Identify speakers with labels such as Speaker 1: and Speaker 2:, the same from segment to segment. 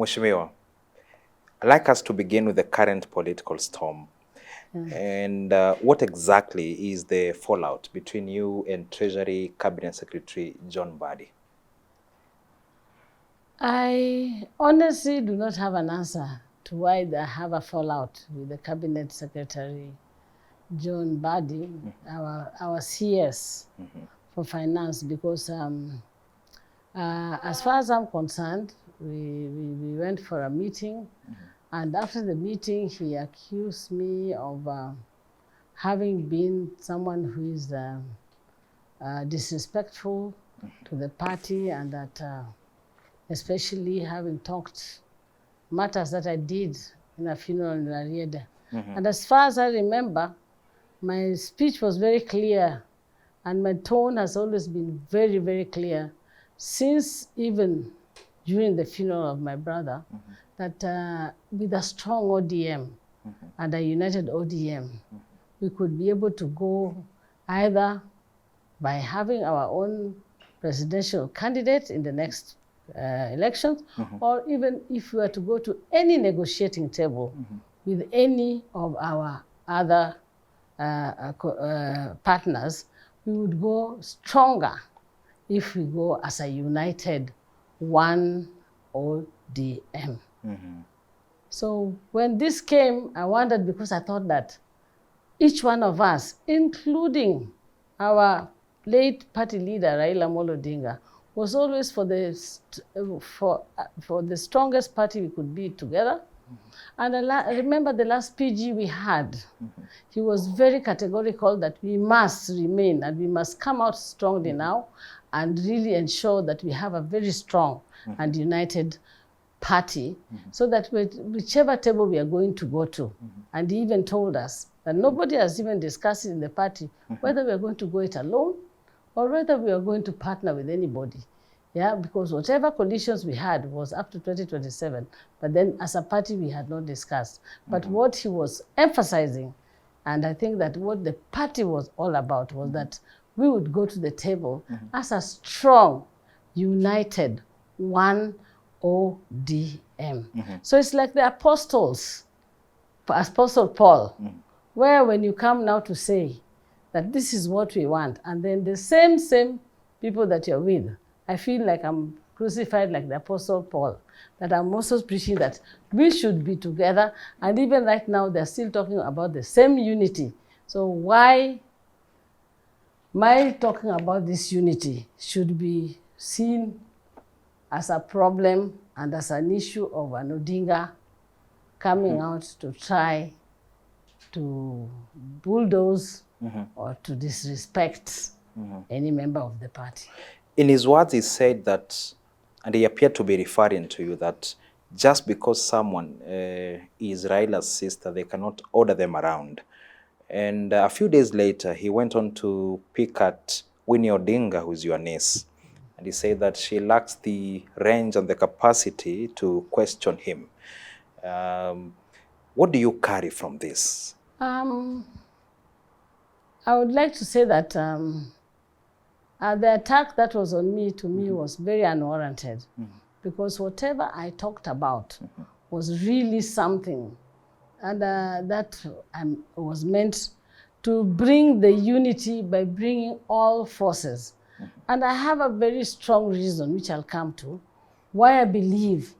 Speaker 1: Mheshimiwa, I'd like us to begin with the current political storm. And what exactly is the fallout between you and Treasury Cabinet Secretary John Mbadi?
Speaker 2: I honestly do not have an answer to why they have a fallout with the Cabinet Secretary John Mbadi, our CS for finance, because as far as I'm concerned, we went for a meeting, and after the meeting, he accused me of having been someone who is disrespectful to the party, and that especially having talked matters that I did in a funeral in Arieda. And as far as I remember, my speech was very clear, and my tone has always been very, very clear, since even during the funeral of my brother, that with a strong ODM and a united ODM, we could be able to go either by having our own presidential candidate in the next elections, or even if we were to go to any negotiating table with any of our other partners, we would go stronger if we go as a united one ODM. So when this came, I wondered, because I thought that each one of us, including our late party leader Raila Odinga, was always for the strongest party we could be together. And I remember the last PG we had, he was very categorical that we must remain and we must come out strongly now and really ensure that we have a very strong and united party, so that whichever table we are going to go to, and he even told us that nobody has even discussed in the party whether we are going to go it alone or whether we are going to partner with anybody. Yeah, because whatever conditions we had was up to 2027, but then as a party we had not discussed. But what he was emphasizing, and I think that what the party was all about, was that we would go to the table as a strong, united, one ODM. So it's like the apostles, Apostle Paul, where when you come now to say that this is what we want, and then the same people that you're with, I feel like I'm crucified like the Apostle Paul, that I'm also preaching that we should be together, and even right now they're still talking about the same unity. So why my talking about this unity should be seen as a problem and as an issue of an Odinga coming out to try to bulldoze or to disrespect any member of the party.
Speaker 1: In his words, he said that, and he appeared to be referring to you, that just because someone is Raila's sister, they cannot order them around. And a few days later, he went on to pick at Winnie Odinga, who is your niece. And he said that she lacks the range and the capacity to question him. What do you carry from this?
Speaker 2: I would like to say that the attack that was on me, to me, was very unwarranted, because whatever I talked about was really something, and that was meant to bring the unity by bringing all forces. And I have a very strong reason, which I'll come to, why I believe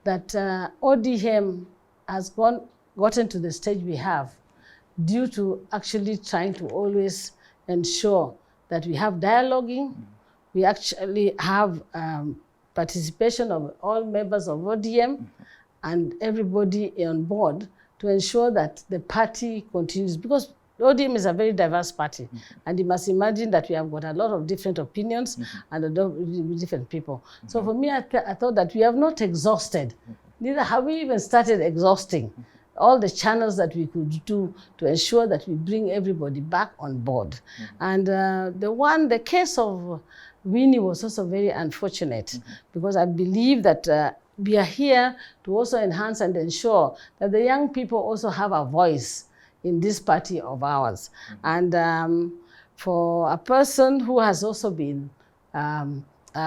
Speaker 2: that ODM has gotten to the stage we have due to actually trying to always ensure that we have dialoguing, we actually have participation of all members of ODM and everybody on board to ensure that the party continues. Because ODM is a very diverse party, and you must imagine that we have got a lot of different opinions and a lot of different people. So for me, I thought that we have not exhausted, neither have we even started exhausting all the channels that we could do to ensure that we bring everybody back on board. And the case of Winnie was also very unfortunate, because I believe that we are here to also enhance and ensure that the young people also have a voice in this party of ours. And for a person who has also been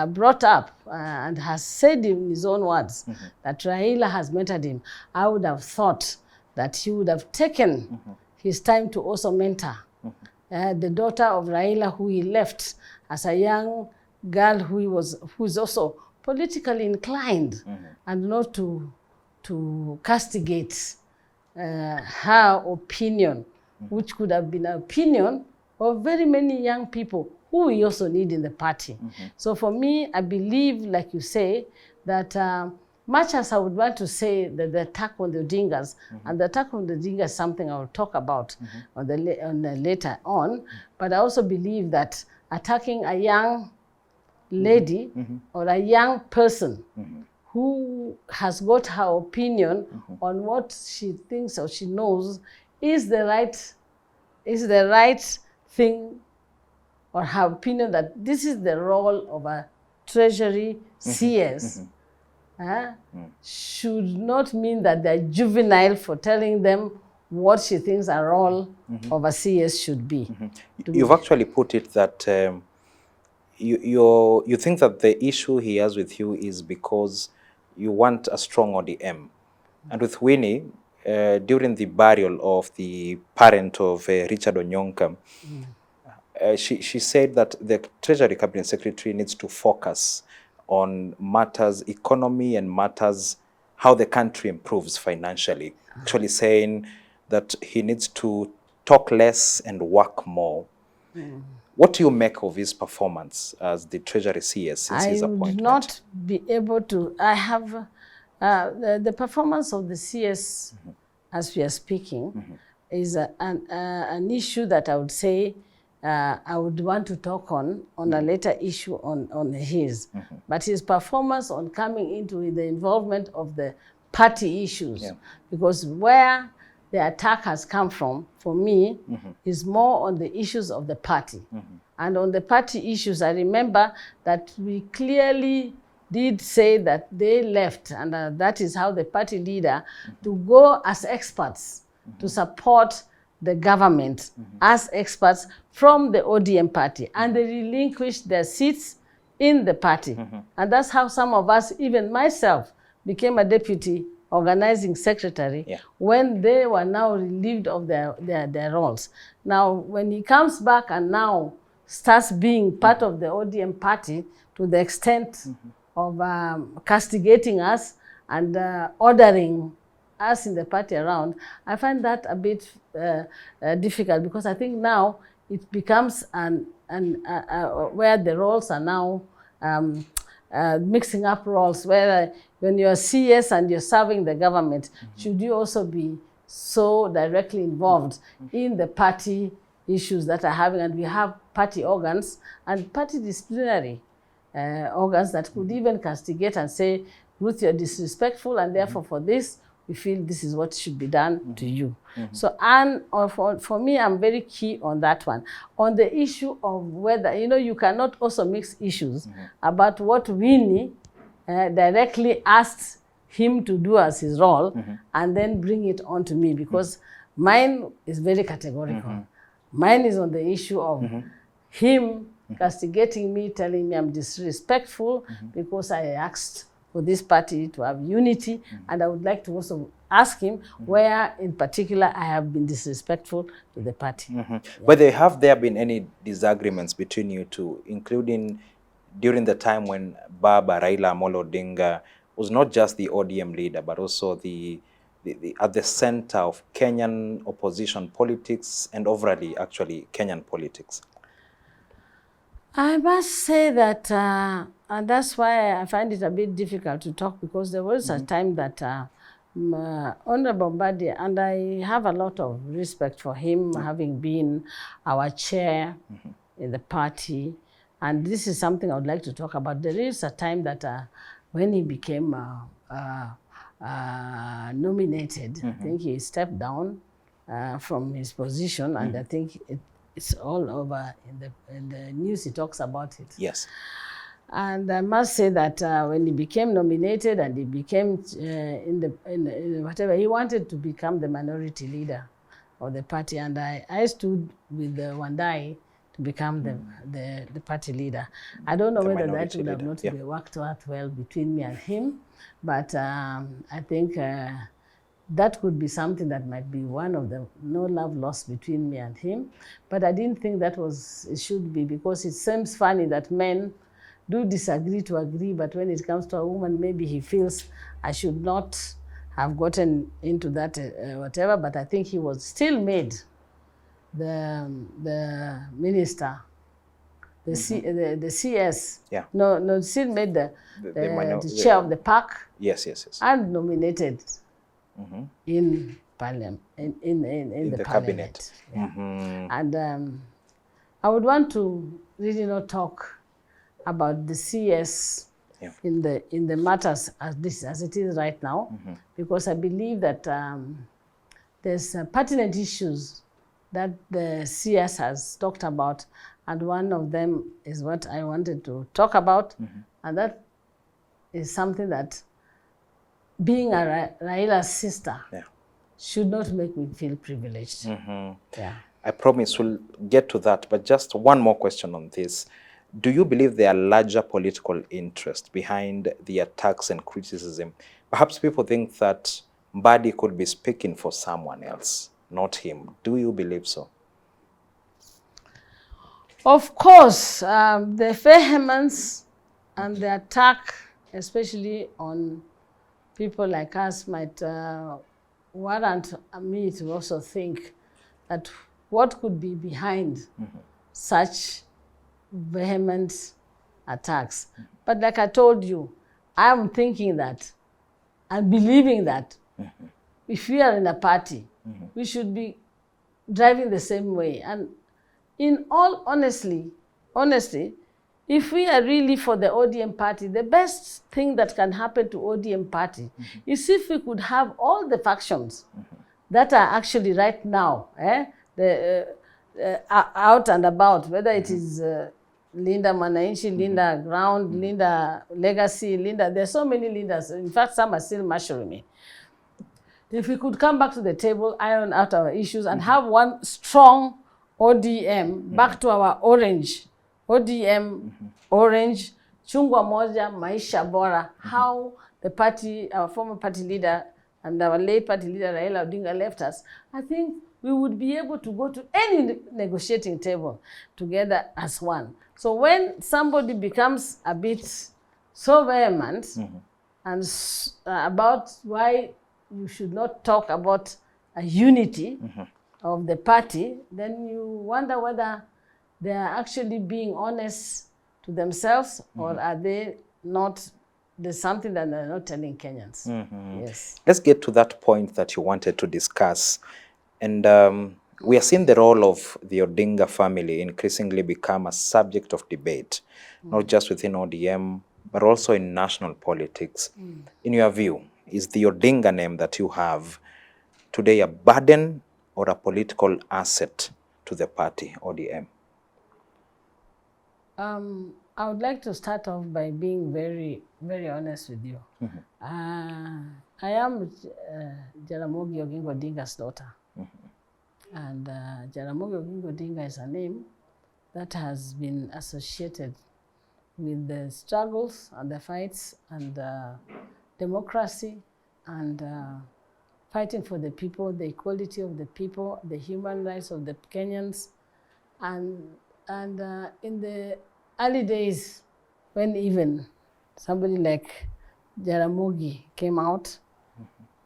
Speaker 2: brought up and has said in his own words that Raila has mentored him, I would have thought that he would have taken his time to also mentor the daughter of Raila, who he left as a young girl who is also politically inclined, and not to castigate her opinion, which could have been an opinion of very many young people who we also need in the party. So for me, I believe, like you say, that much as I would want to say that the attack on the Odingas, and the attack on the Odinga is something I will talk about on the later on, but I also believe that attacking a young lady or a young person who has got her opinion on what she thinks or she knows is the right thing, or her opinion that this is the role of a treasury CS, should not mean that they're juvenile for telling them what she thinks a role of a CS should be.
Speaker 1: You've actually put it that you think that the issue he has with you is because you want a strong ODM. And with Winnie, during the burial of the parent of Richard Onyonka, she said that the Treasury Cabinet Secretary needs to focus on matters, economy, and matters how the country improves financially. Actually saying that he needs to talk less and work more. What do you make of his performance as the Treasury CS since his appointment? I would
Speaker 2: not be able to. I have the performance of the CS, as we are speaking, is an issue that I would say I would want to talk on a later issue on his. But his performance on coming into the involvement of the party issues, because where the attack has come from, for me, is more on the issues of the party. And on the party issues, I remember that we clearly did say that they left, and that is how the party leader, to go as experts to support the government as experts from the ODM party, and they relinquished their seats in the party. And that's how some of us, even myself, became a deputy organizing secretary when they were now relieved of their roles. Now, when he comes back and now starts being part of the ODM party to the extent of castigating us and ordering us in the party around, I find that a bit difficult, because I think now it becomes where the roles are now mixing up roles, where when you're CS and you're serving the government, should you also be so directly involved in the party issues that are having? And we have party organs and party disciplinary organs that could even castigate and say, Ruth, you're disrespectful, and therefore for this, we feel this is what should be done to you. So, and for me, I'm very key on that one. On the issue of whether, you cannot also mix issues about what Winnie directly asked him to do as his role, and then bring it on to me, because mine is very categorical. Mine is on the issue of him castigating me, telling me I'm disrespectful because I asked for this party to have unity, and I would like to also ask him where in particular I have been disrespectful to the party.
Speaker 1: But have there been any disagreements between you two, including during the time when Baba Raila Odinga was not just the ODM leader, but also at the center of Kenyan opposition politics and overall, actually, Kenyan politics?
Speaker 2: I must say that, and that's why I find it a bit difficult to talk, because there was a time that Honorable Mbadi, and I have a lot of respect for him, having been our chair in the party, and this is something I would like to talk about. There is a time that when he became nominated, I think he stepped down from his position, and I think it's all over in the news. He talks about it.
Speaker 1: Yes.
Speaker 2: And I must say that when he became nominated and he became whatever, he wanted to become the minority leader of the party. And I stood with Wandai to become the party leader. I don't know whether that would have not worked out well between me and him, but I think that could be something that might be one of the no love lost between me and him. But I didn't think that it should be, because it seems funny that men do disagree to agree, but when it comes to a woman, maybe he feels I should not have gotten into that whatever, but I think he was still made the minister, the CS.
Speaker 1: Yeah.
Speaker 2: No, still made the chair of the park.
Speaker 1: Yes.
Speaker 2: And nominated in parliament, in the cabinet. Yeah. And I would want to really not talk about the CS in the matters as it is right now, because I believe that there's pertinent issues that the CS has talked about, and one of them is what I wanted to talk about, and that is something that being a Raila's sister should not make me feel privileged. Yeah.
Speaker 1: I promise we'll get to that, but just one more question on this. Do you believe there are larger political interests behind the attacks and criticism? Perhaps people think that Mbadi could be speaking for someone else, not him. Do you believe so?
Speaker 2: Of course, the vehemence and the attack, especially on people like us, might warrant me to also think that what could be behind such vehement attacks. But like I told you, I'm thinking that and believing that if we are in a party, we should be driving the same way. And in all honesty, if we are really for the ODM party, the best thing that can happen to ODM party is if we could have all the factions that are actually right now out and about, whether it is Linda Mwananchi, Linda Ground, Linda Legacy, Linda, there's so many Lindas. In fact, some are still mushrooming me. If we could come back to the table, iron out our issues, and have one strong ODM, back to our orange, ODM, orange, chungwa moja, maisha bora, how the party, our former party leader and our late party leader Raila Odinga left us, I think we would be able to go to any negotiating table together as one. So when somebody becomes a bit so vehement and about why you should not talk about a unity of the party, then you wonder whether they are actually being honest to themselves or are they not, there's something that they're not telling Kenyans. Yes.
Speaker 1: Let's get to that point that you wanted to discuss. And we are seeing the role of the Odinga family increasingly become a subject of debate, not just within ODM, but also in national politics. In your view, is the Odinga name that you have today a burden or a political asset to the party, ODM?
Speaker 2: I would like to start off by being very, very honest with you. I am Jaramogi Oginga Odinga's daughter. And Jaramogi Oginga Odinga is a name that has been associated with the struggles and the fights and democracy and fighting for the people, the equality of the people, the human rights of the Kenyans. And in the early days, when even somebody like Jaramogi came out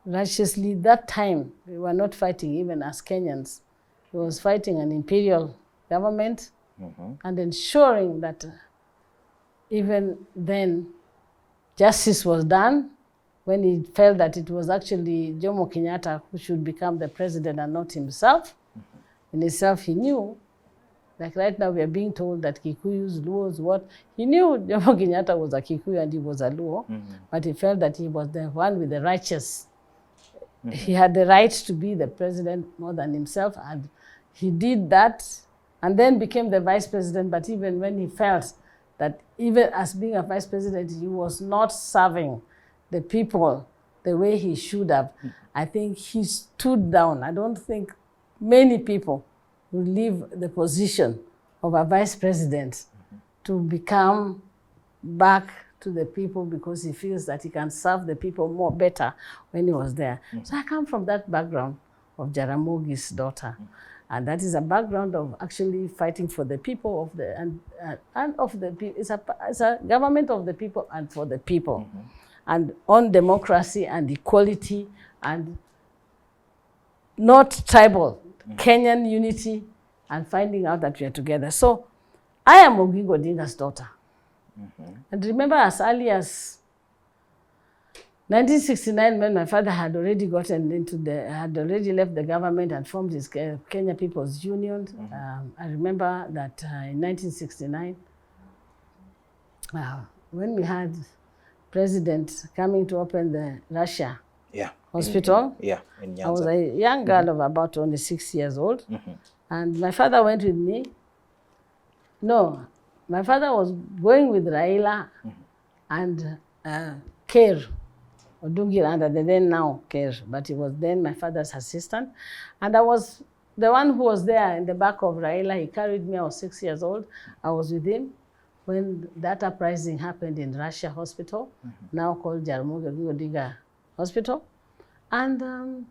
Speaker 2: righteously, that time we were not fighting even as Kenyans. We was fighting an imperial government and ensuring that even then justice was done when he felt that it was actually Jomo Kenyatta who should become the president and not himself. In himself, he knew, like right now we are being told that Kikuyus, Luos, what? He knew Jomo Kenyatta was a Kikuyu and he was a Luo, but he felt that he was the one with the righteous. He had the right to be the president more than himself, and he did that and then became the vice president. But even when he felt that even as being a vice president, he was not serving the people the way he should have, I think he stood down. I don't think many people will leave the position of a vice president to become back to the people because he feels that he can serve the people more better when he was there. So I come from that background of Jaramogi's daughter. And that is a background of actually fighting for the people of the, and of the people. It's a government of the people and for the people. And on democracy and equality and not tribal, Kenyan unity and finding out that we are together. So I am Oginga Odinga's daughter. And remember as early as 1969, when my father had already had already left the government and formed his Kenya People's Union. I remember that in 1969, when we had President coming to open the Russia hospital,
Speaker 1: in Nyanza.
Speaker 2: I was a young girl of about only 6 years old. And my father went with me. No, my father was going with Raila and Kerr. Odungi under the then now Kerr, but he was then my father's assistant. And I was the one who was there in the back of Raila. He carried me, I was 6 years old. I was with him when that uprising happened in Russia Hospital, now called Jaramogi Odinga Hospital. And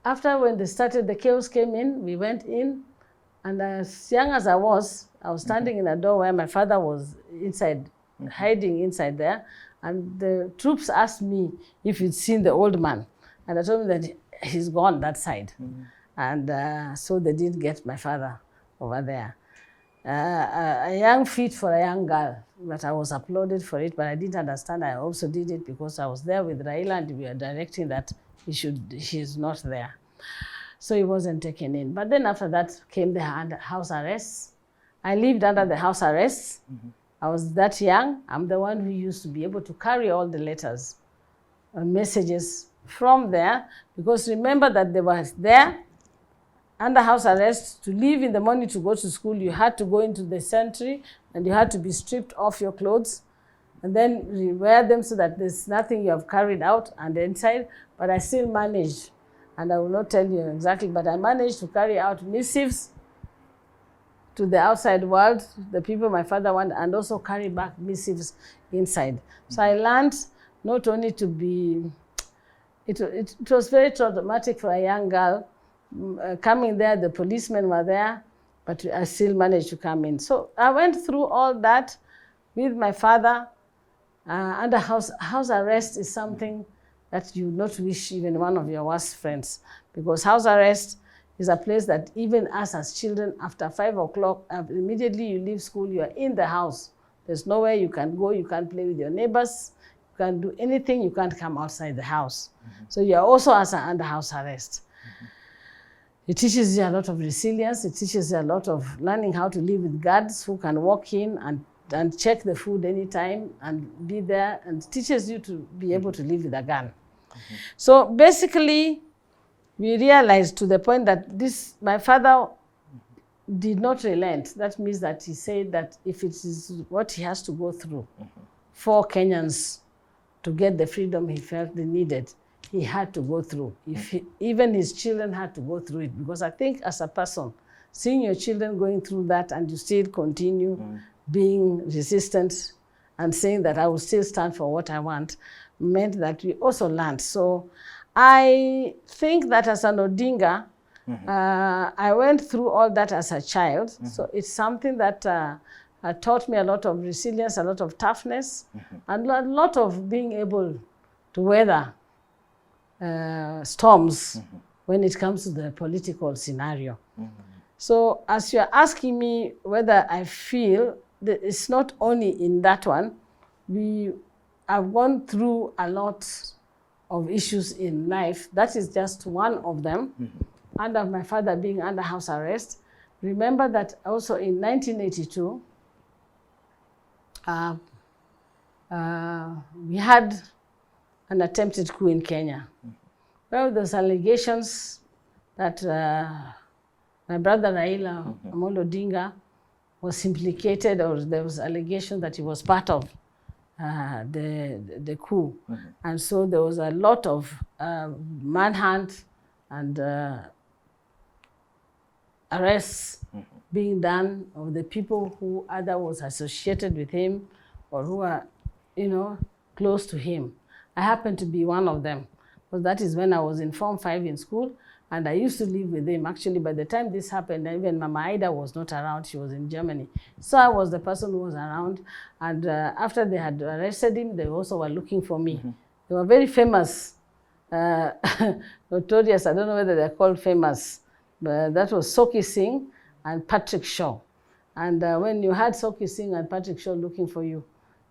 Speaker 2: after when they started, the chaos came in, we went in, and as young as I was standing in a door where my father was inside, hiding inside there. And the troops asked me if you'd seen the old man. And I told them that he's gone that side. And so they didn't get my father over there. A young feat for a young girl, but I was applauded for it, but I didn't understand. I also did it because I was there with Raila and we were directing that he's not there. So he wasn't taken in. But then after that came the house arrest. I lived under the house arrest. I was that young. I'm the one who used to be able to carry all the letters and messages from there, because remember that they were there under house arrest. To leave in the morning to go to school, you had to go into the sentry and you had to be stripped off your clothes and then wear them so that there's nothing you have carried out and inside. But I still managed, and I will not tell you exactly, but I managed to carry out missives to the outside world, the people my father wanted, and also carry back missives inside. So I learned not only to be, it was very traumatic for a young girl coming there, the policemen were there, but I still managed to come in. So I went through all that with my father. Under house arrest is something that you would not wish even one of your worst friends, because house arrest is a place that even us as children, after 5 o'clock, immediately you leave school, you are in the house. There's nowhere you can go, you can't play with your neighbors, you can't do anything, you can't come outside the house. So you are also under house arrest. It teaches you a lot of resilience, it teaches you a lot of learning how to live with guards who can walk in and check the food anytime and be there, and teaches you to be able to live with a gun. So basically, we realized to the point that my father did not relent. That means that he said that if it is what he has to go through for Kenyans to get the freedom he felt they needed, he had to go through. Even his children had to go through it, because I think as a person, seeing your children going through that and you still continue being resistant and saying that I will still stand for what I want, meant that we also learned. So I think that as an Odinga, I went through all that as a child. So it's something that taught me a lot of resilience, a lot of toughness, and a lot of being able to weather storms when it comes to the political scenario. So as you're asking me whether I feel that it's not only in that one, we have gone through a lot of issues in life. That is just one of them. Under my father being under house arrest, remember that also in 1982, we had an attempted coup in Kenya. Well, there's allegations that my brother Raila Odinga was implicated, or there was allegation that he was part of the coup. And so there was a lot of manhunt and arrests being done of the people who either was associated with him or who are, you know, close to him. I happened to be one of them, because that is when I was in Form 5 in school, and I used to live with him. Actually, by the time this happened, even Mama Ida was not around. She was in Germany. So I was the person who was around, and after they had arrested him, they also were looking for me. They were very famous, notorious. I don't know whether they're called famous, but that was Soki Singh and Patrick Shaw. And when you had Soki Singh and Patrick Shaw looking for you,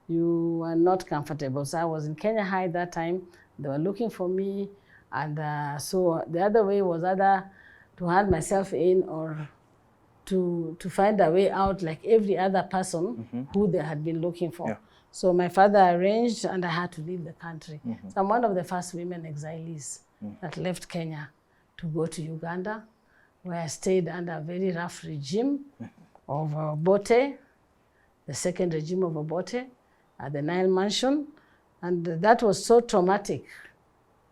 Speaker 2: you were not comfortable. So I was in Kenya High that time. They were looking for me. And so the other way was either to hand myself in or to find a way out like every other person who they had been looking for.
Speaker 1: Yeah.
Speaker 2: So my father arranged and I had to leave the country. So I'm one of the first women exilees that left Kenya to go to Uganda, where I stayed under a very rough regime of Obote, the second regime of Obote, at the Nile Mansion. And that was so traumatic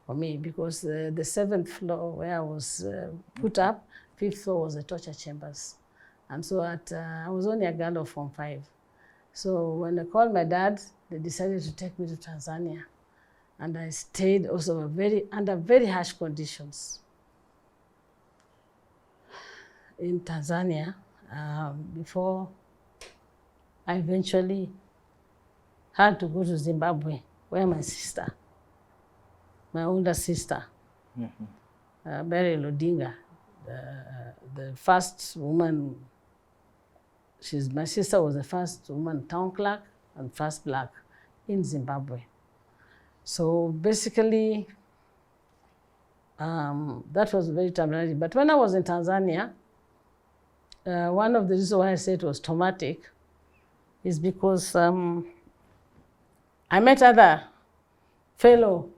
Speaker 2: for me, because the 7th floor where I was put up, 5th floor was the torture chambers. And so I was only a girl of Form 5. So when I called my dad, they decided to take me to Tanzania. And I stayed also under very harsh conditions in Tanzania before I eventually had to go to Zimbabwe, where my sister, my older sister, Ruth Odinga, the first woman, my sister was the first woman town clerk and first black in Zimbabwe. So basically, that was very traumatic. But when I was in Tanzania, one of the reasons why I say it was traumatic is because I met other fellow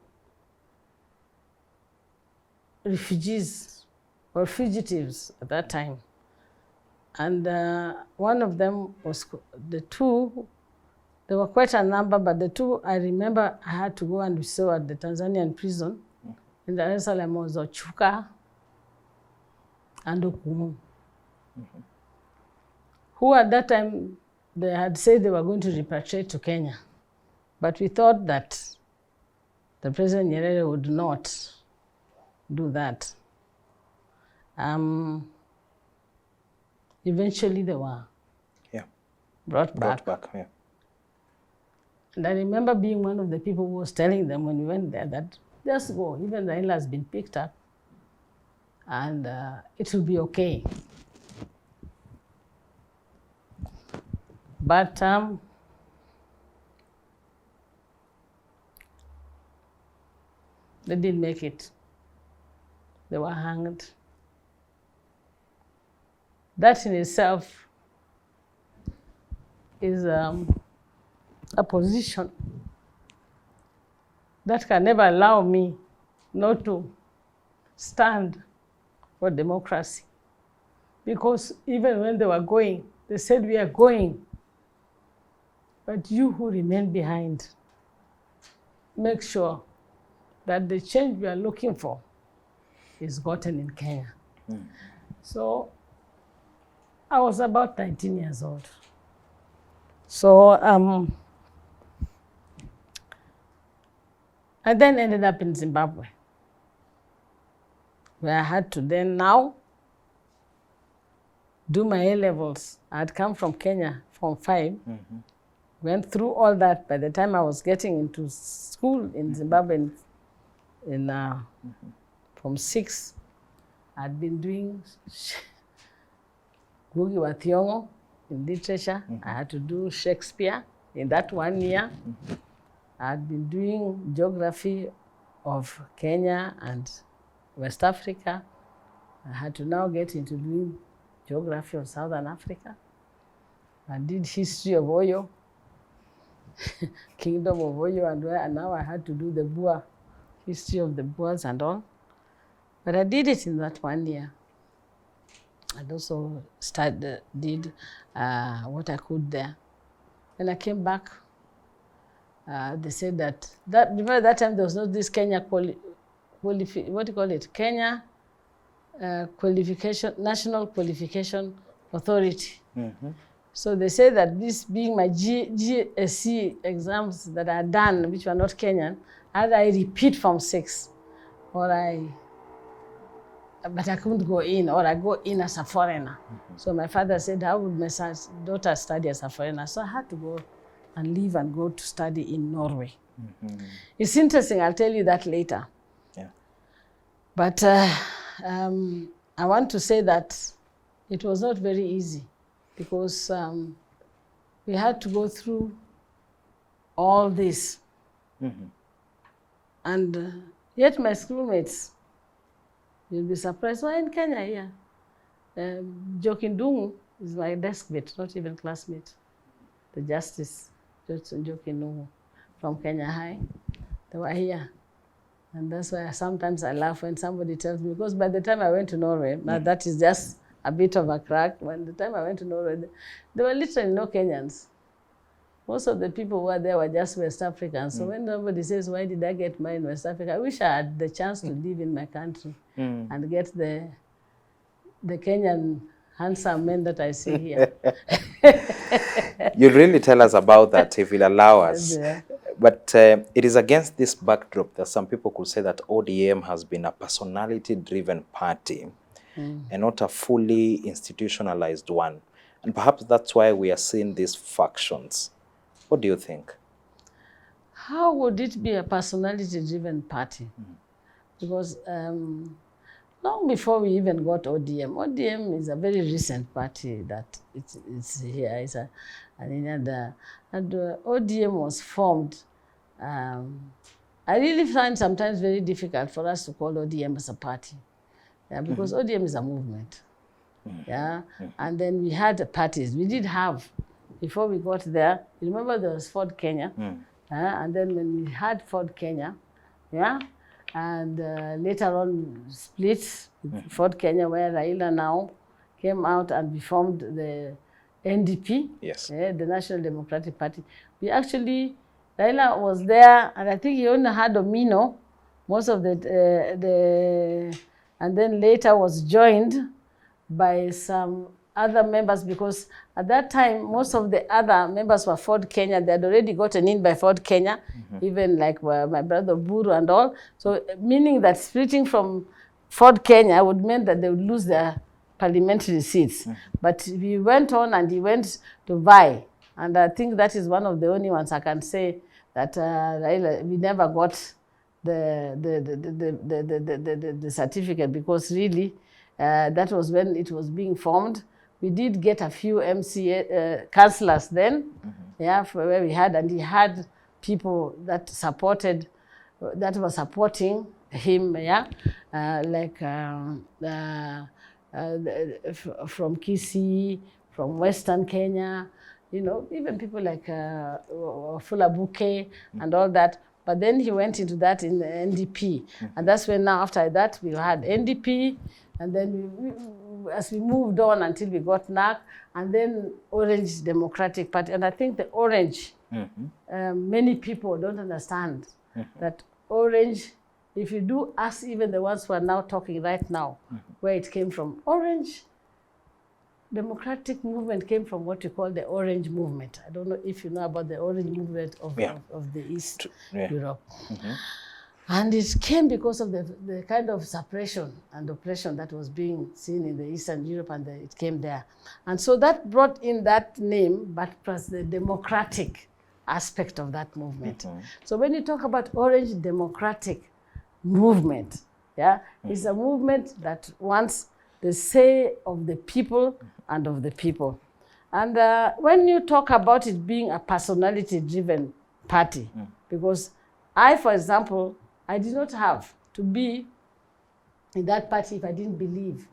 Speaker 2: refugees or fugitives at that time. And one of them was, the two, there were quite a number, but the two I remember I had to go and we saw at the Tanzanian prison in Dar es Salaam was Ochuka and Okumu, who at that time, they had said they were going to repatriate to Kenya. But we thought that the President Nyerere would not do that. Eventually they were brought back.
Speaker 1: Yeah.
Speaker 2: And I remember being one of the people who was telling them when we went there that just go, even Raila has been picked up and it will be okay. But they didn't make it. They were hanged. That in itself is a position that can never allow me not to stand for democracy. Because even when they were going, they said, we are going, but you who remain behind, make sure that the change we are looking for is gotten in Kenya. So I was about 19 years old. So I then ended up in Zimbabwe, where I had to then now do my A-levels. I had come from Kenya, Form 5, went through all that. By the time I was getting into school in Zimbabwe, from 6, I'd been doing Ngugi wa Thiong'o in literature. I had to do Shakespeare in that 1 year. I'd been doing geography of Kenya and West Africa. I had to now get into doing geography of Southern Africa. I did history of Oyo, Kingdom of Oyo, and now I had to do the Boer, history of the Boers and all. But I did it in that 1 year. I also did what I could there. When I came back, they said that before that time there was not this Kenya Kenya qualification, national qualification authority. So they say that this being my GSC exams that are done, which were not Kenyan, either I repeat from 6 or but I couldn't go in, or I go in as a foreigner. So my father said, how would my daughter study as a foreigner? So I had to go and leave and go to study in Norway. It's interesting, I'll tell you that later.
Speaker 1: Yeah.
Speaker 2: But I want to say that it was not very easy, because we had to go through all this. And yet my schoolmates, you'll be surprised, why in Kenya here? Jokindungu is my desk mate, not even classmate. The Justice, Jokindungu from Kenya High, they were here. And that's why sometimes I laugh when somebody tells me, because by the time I went to Norway, now that is just a bit of a crack. When the time I went to Norway, there were literally no Kenyans. Most of the people who were there were just West Africans. So when somebody says, why did I get mine in West Africa? I wish I had the chance to live in my country and get the Kenyan handsome men that I see here.
Speaker 1: You'll really tell us about that if you'll allow us.
Speaker 2: Yeah.
Speaker 1: But it is against this backdrop that some people could say that ODM has been a personality-driven party and not a fully institutionalized one. And perhaps that's why we are seeing these factions. What do you think?
Speaker 2: How would it be a personality-driven party? Because long before we even got ODM is a very recent party that it's here. It's and ODM was formed. I really find sometimes very difficult for us to call ODM as a party, because ODM is a movement. And then we had parties. We did have, before we got there, you remember there was Ford Kenya, and then when we had Ford Kenya, and later on split Ford Kenya, where Raila now came out and we formed the NDP, the National Democratic Party. We actually, Raila was there, and I think he only had Omino, most of the and then later was joined by some other members, because at that time, most of the other members were Ford Kenya. They had already gotten in by Ford Kenya, even like my brother Buru and all. So meaning that splitting from Ford Kenya would mean that they would lose their parliamentary seats. But we went on and he went to vie. And I think that is one of the only ones I can say that Raila, we never got the certificate, because really that was when it was being formed. We did get a few MCA councillors then, for where we had, and he had people that supported, that were supporting him, like from Kisii, from Western Kenya, even people like Fulabuke and all that. But then he went into that in the NDP. And that's when now after that we had NDP, and then as we moved on until we got NAC, and then Orange Democratic Party. And I think the Orange, many people don't understand that Orange, if you do ask even the ones who are now talking right now, where it came from, Orange Democratic Movement came from what you call the Orange Movement. I don't know if you know about the Orange Movement of the East Europe. And it came because of the kind of suppression and oppression that was being seen in the Eastern Europe, and it came there. And so that brought in that name, but plus the democratic aspect of that movement. So when you talk about Orange Democratic Movement, it's a movement that wants the say of the people and of the people. And when you talk about it being a personality-driven party, because I, for example, I did not have to be in that party if I didn't believe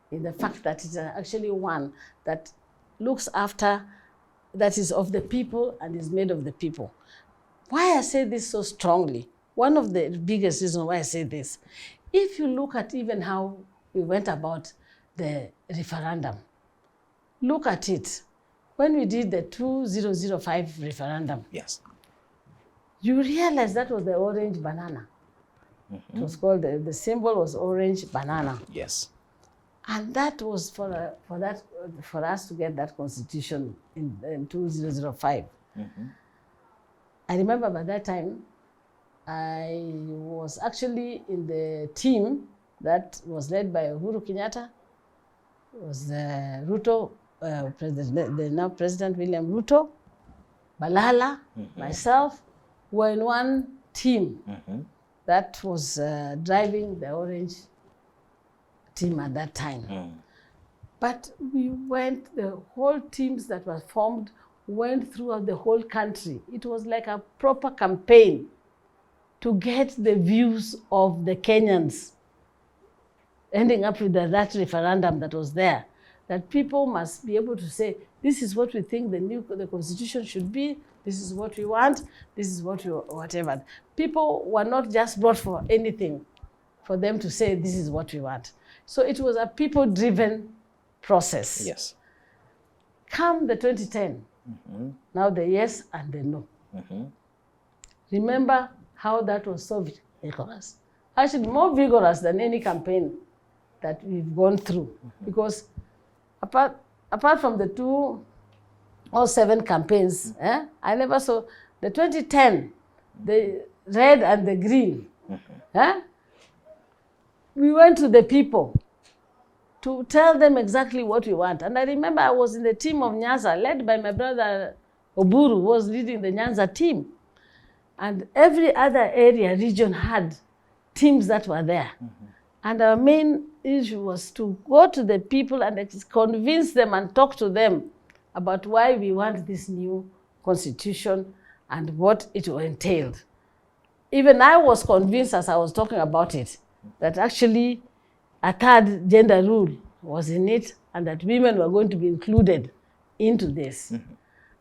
Speaker 2: in the fact that it's actually one that looks after, that is of the people and is made of the people. Why I say this so strongly, one of the biggest reasons why I say this, if you look at even how we went about the referendum, look at it. When we did the 2005 referendum, you realize that was the orange banana. It was called, the symbol was orange banana. And that was for us to get that constitution in 2005. I remember by that time, I was actually in the team that was led by Uhuru Kenyatta. It was Ruto, the now President William Ruto, Balala, myself, were in one team that was driving the orange team at that time. But we went, the whole teams that were formed went throughout the whole country. It was like a proper campaign to get the views of the Kenyans, ending up with that referendum that was there, that people must be able to say, this is what we think the constitution should be, this is what we want, this is what we, whatever. People were not just brought for anything, for them to say, this is what we want. So it was a people-driven process.
Speaker 1: Yes.
Speaker 2: Come the 2010, now the yes and the no. Remember how that was so vigorous. Actually, more vigorous than any campaign that we've gone through. Because apart from the 2007 campaigns, I never saw the 2010, the red and the green. We went to the people to tell them exactly what we want. And I remember I was in the team of Nyanza, led by my brother Oburu, who was leading the Nyanza team. And every other area, region had teams that were there. And our main issue was to go to the people and convince them and talk to them about why we want this new constitution and what it entailed. Even I was convinced as I was talking about it, that actually a third gender rule was in it and that women were going to be included into this.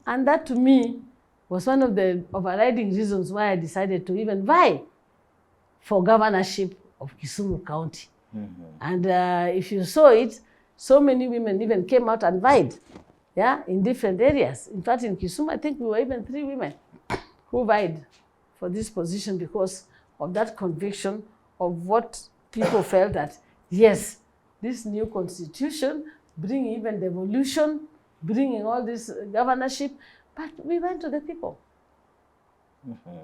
Speaker 2: And that to me was one of the overriding reasons why I decided to even vie for governorship of Kisumu County. And if you saw it, so many women even came out and vied, in different areas. In fact, in Kisumu, I think we were even 3 women who vied for this position because of that conviction of what people felt that, yes, this new constitution, bringing even devolution, bringing all this governorship, but we went to the people.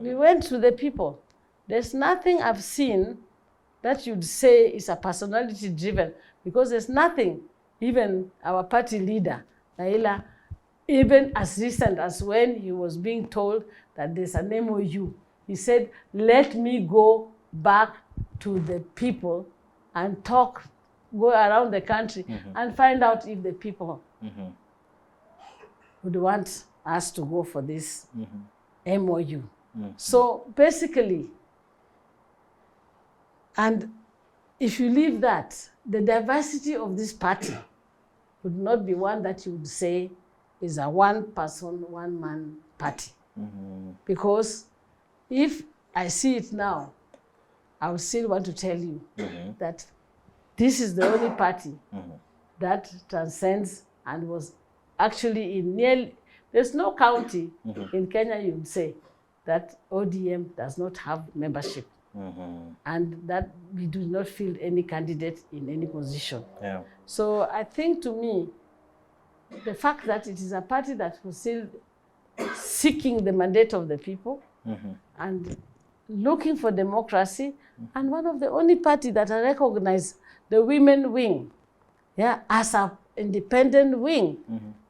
Speaker 2: We went to the people. There's nothing I've seen that you'd say is a personality driven, because there's nothing, even our party leader, Raila, even as recent as when he was being told that there's an MOU, he said, let me go back to the people and talk, go around the country and find out if the people would want us to go for this MOU. So basically, and if you leave that, the diversity of this party would not be one that you would say is a one-person, one-man party. Because if I see it now, I would still want to tell you that this is the only party that transcends and was actually in nearly, there's no county in Kenya you would say that ODM does not have membership. And that we do not field any candidate in any position. So I think to me, the fact that it is a party that was still seeking the mandate of the people and looking for democracy, and one of the only party that I recognize the women wing, as an independent wing,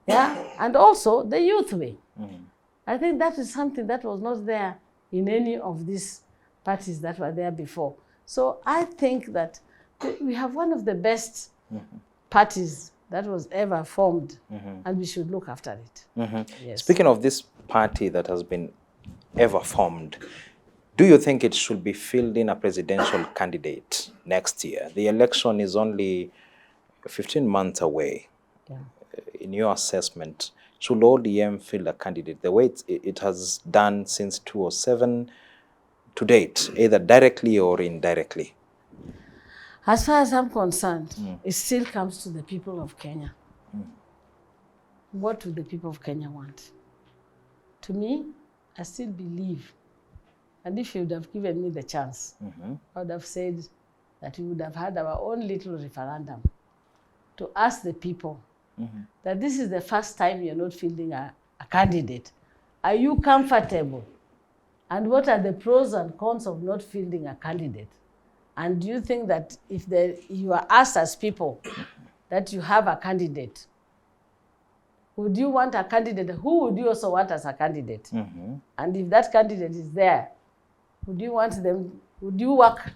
Speaker 2: and also the youth wing. I think that is something that was not there in any of these parties that were there before. So I think that we have one of the best parties that was ever formed, and we should look after it. Yes.
Speaker 1: Speaking of this party that has been ever formed, do you think it should be fielding a presidential candidate next year? The election is only 15 months away. In your assessment, should ODM field a candidate the way it has done since 2007 to date, either directly or indirectly?
Speaker 2: As far as I'm concerned, it still comes to the people of Kenya. What do the people of Kenya want? To me, I still believe, and if you would have given me the chance, I would have said that we would have had our own little referendum to ask the people that this is the first time you're not fielding a candidate. Are you comfortable? And what are the pros and cons of not fielding a candidate? And do you think that if you are asked as people that you have a candidate, would you want a candidate? Who would you also want as a candidate? And if that candidate is there, would you want them, would you work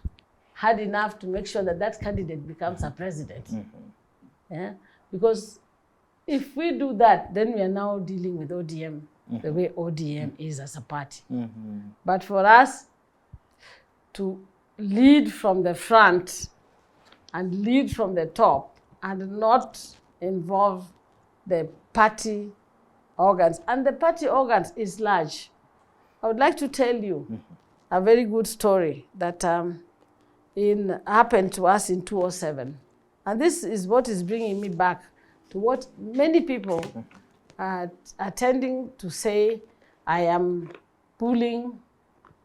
Speaker 2: hard enough to make sure that that candidate becomes a president? Yeah? Because if we do that, then we are now dealing with ODM the way ODM is as a party. But for us to lead from the front and lead from the top and not involve the party organs, and the party organs is large. I would like to tell you a very good story that happened to us in 2007. And this is what is bringing me back to what many people are tending to say I am pulling,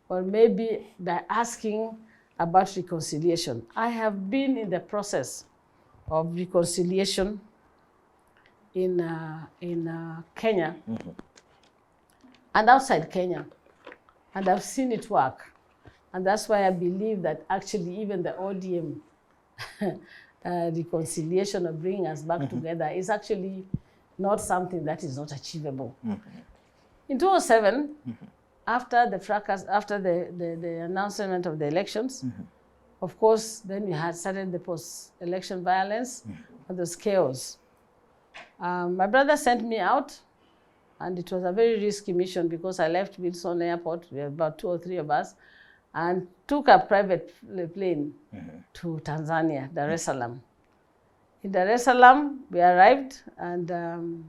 Speaker 2: or maybe by asking about reconciliation. I have been in the process of reconciliation in Kenya and outside Kenya, and I've seen it work. And that's why I believe that actually even the ODM reconciliation of bringing us back together is actually not something that is not achievable. In 2007, after the fracas, after the announcement of the elections, of course, then we had started the post-election violence and the chaos. My brother sent me out, and it was a very risky mission because I left Wilson Airport, we were about 2 or 3 of us, and took a private plane to Tanzania, Dar es Salaam. In Dar es Salaam, we arrived, and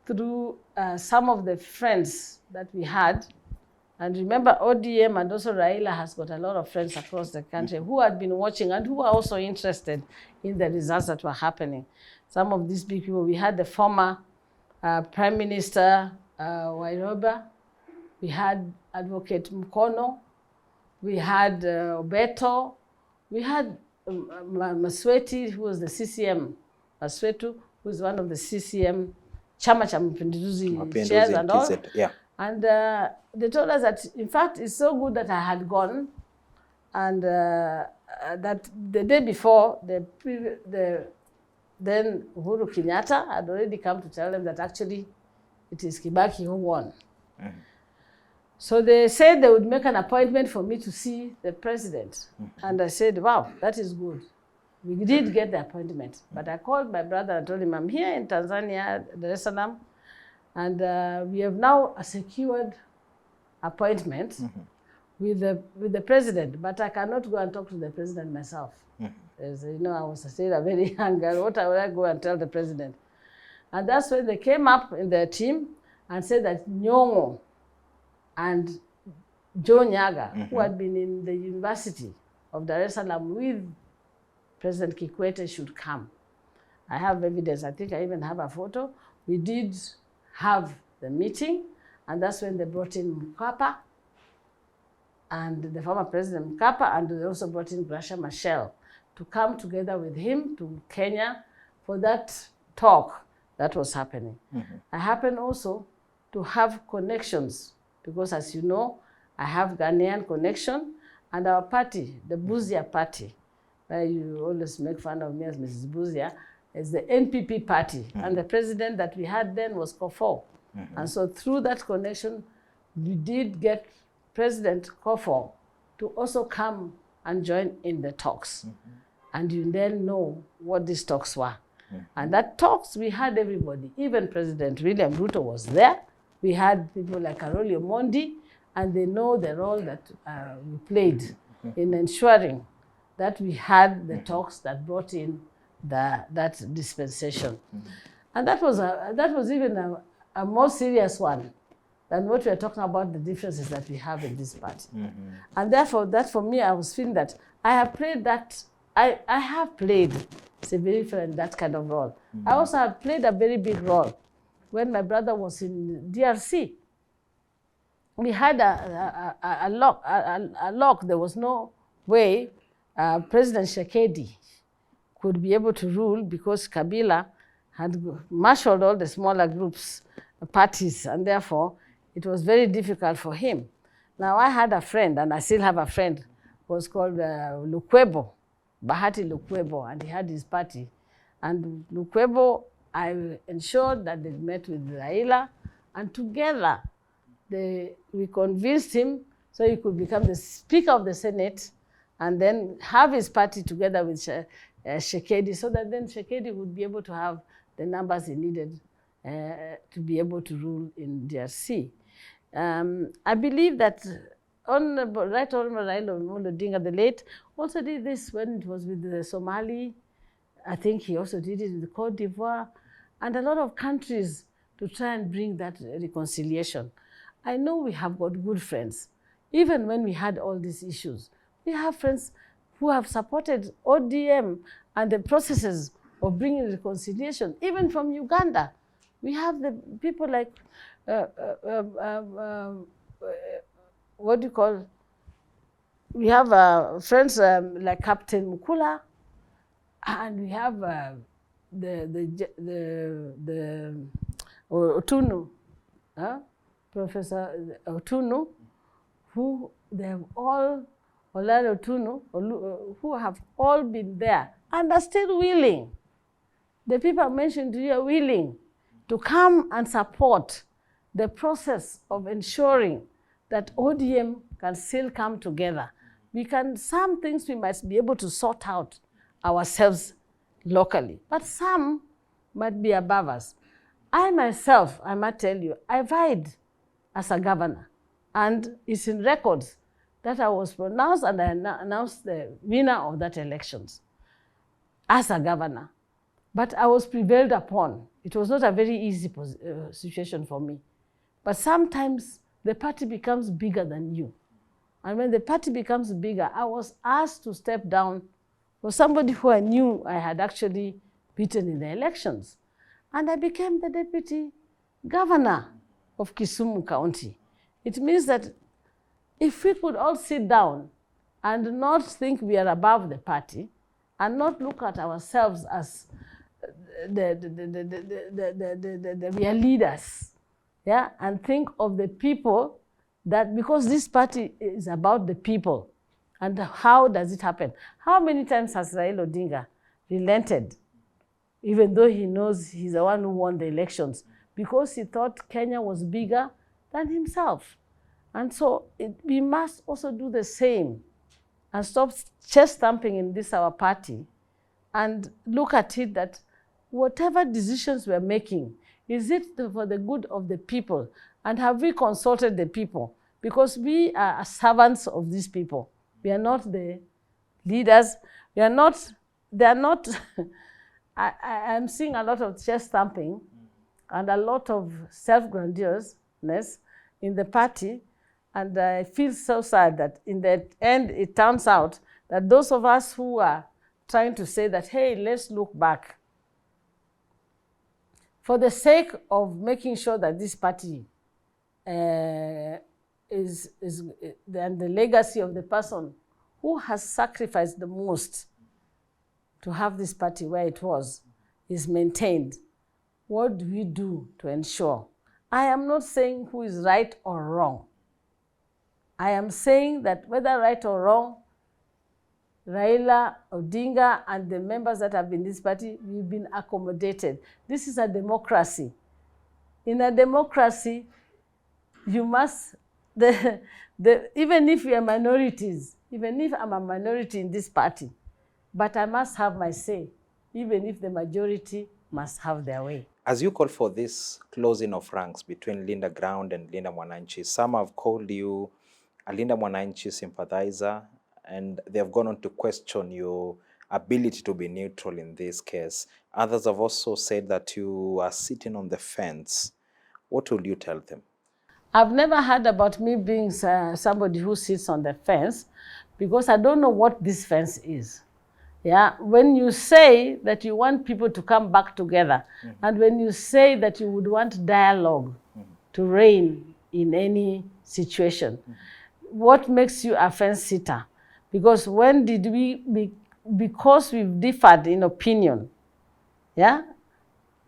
Speaker 2: through some of the friends that we had, and remember ODM and also Raila has got a lot of friends across the country who had been watching and who are also interested in the results that were happening. Some of these big people, we had the former Prime Minister Wairoba, we had Advocate Mkono, we had Obeto, we had Masweti, who was the CCM, Maswetu, who was one of the CCM Chama cha Mapinduzi chairs and all.
Speaker 1: Yeah.
Speaker 2: And they told us that, in fact, it's so good that I had gone, and that the day before, then Uhuru Kenyatta had already come to tell them that actually it is Kibaki who won. So they said they would make an appointment for me to see the president. And I said, wow, that is good. We did get the appointment. But I called my brother and told him, I'm here in Tanzania, Dar es Salaam, and we have now a secured appointment with the president, but I cannot go and talk to the president myself. As you know, I was still a very young girl. What would I go and tell the president? And that's when they came up in their team and said that Nyong'o and Joe Nyaga, who had been in the University of Dar es Salaam with President Kikwete, should come. I have evidence. I think I even have a photo. We did have the meeting, and that's when they brought in Mkapa and the former President Mkapa, and they also brought in Gracia Machel to come together with him to Kenya for that talk that was happening. I happen also to have connections because, as you know, I have Ghanaian connection, and our party, the Buzia party, where you always make fun of me as Mrs. Buzia, is the NPP party. And the president that we had then was Kofo. And so through that connection, we did get President Kofo to also come and join in the talks. And you then know what these talks were. And that talks, we had everybody. Even President William Ruto was there. We had people like Karoli Omondi, and they know the role that we played in ensuring that we had the talks that brought in that dispensation. And that was even a more serious one than what we are talking about, the differences that we have in this party. And therefore, that for me, I was feeling that I have played that, I have played Severifa in that kind of role. I also have played a very big role when my brother was in DRC. We had a lock. There was no way President Shekedi could be able to rule because Kabila had marshaled all the smaller groups, parties, and therefore it was very difficult for him. Now, I had a friend, and I still have a friend, who was called Lukwebo, Bahati Lukwebo, and he had his party. And Lukwebo, I ensured that they met with Raila, and together we convinced him so he could become the Speaker of the Senate and then have his party together with Shekedi, so that then Shekedi would be able to have the numbers he needed to be able to rule in DRC. I believe that Right Honorable Raila Odinga, the late, also did this when it was with the Somali. I think he also did it with Cote d'Ivoire and a lot of countries to try and bring that reconciliation. I know we have got good friends. Even when we had all these issues, we have friends who have supported ODM and the processes of bringing reconciliation, even from Uganda. We have the people like, what do you call, we have friends like Captain Mukula, and we have the Otunu, Professor Otunu, who they have all, Olare Otunu, who have all been there and are still willing. The people I mentioned to you are willing to come and support the process of ensuring that ODM can still come together. Some things we might be able to sort out ourselves locally, but some might be above us. I myself, I might tell you, I vied as a governor, and it's in records that I was pronounced and I announced the winner of that elections as a governor. But I was prevailed upon. It was not a very easy situation for me. But sometimes the party becomes bigger than you. And when the party becomes bigger, I was asked to step down for somebody who I knew I had actually beaten in the elections. And I became the deputy governor of Kisumu County. It means that if we could all sit down and not think we are above the party and not look at ourselves as we are leaders, yeah, and think of the people, that because this party is about the people, and how does it happen? How many times has Raila Odinga relented, even though he knows he's the one who won the elections, because he thought Kenya was bigger than himself? And so we must also do the same and stop chest thumping in this our party and look at it that whatever decisions we're making, is it for the good of the people? And have we consulted the people? Because we are servants of these people. We are not the leaders. We are not, they are not, I'm seeing a lot of chest thumping and a lot of self-grandiousness in the party. And I feel so sad that in the end, it turns out that those of us who are trying to say that, hey, let's look back, for the sake of making sure that this party and the legacy of the person who has sacrificed the most to have this party where it was is maintained, what do we do to ensure? I am not saying who is right or wrong. I am saying that whether right or wrong, Raila Odinga and the members that have been in this party, we've been accommodated. This is a democracy. In a democracy, you must, even if we are minorities, even if I'm a minority in this party, but I must have my say, even if the majority must have their way.
Speaker 1: As you call for this closing of ranks between Linda Ground and Linda Mwananchi, some have called you a Linda Mwananchi sympathizer, and they have gone on to question your ability to be neutral in this case. Others have also said that you are sitting on the fence. What will you tell them?
Speaker 2: I've never heard about me being somebody who sits on the fence, because I don't know what this fence is. Yeah, when you say that you want people to come back together, and when you say that you would want dialogue to reign in any situation, what makes you a fence sitter? Because when did we because we've differed in opinion, yeah,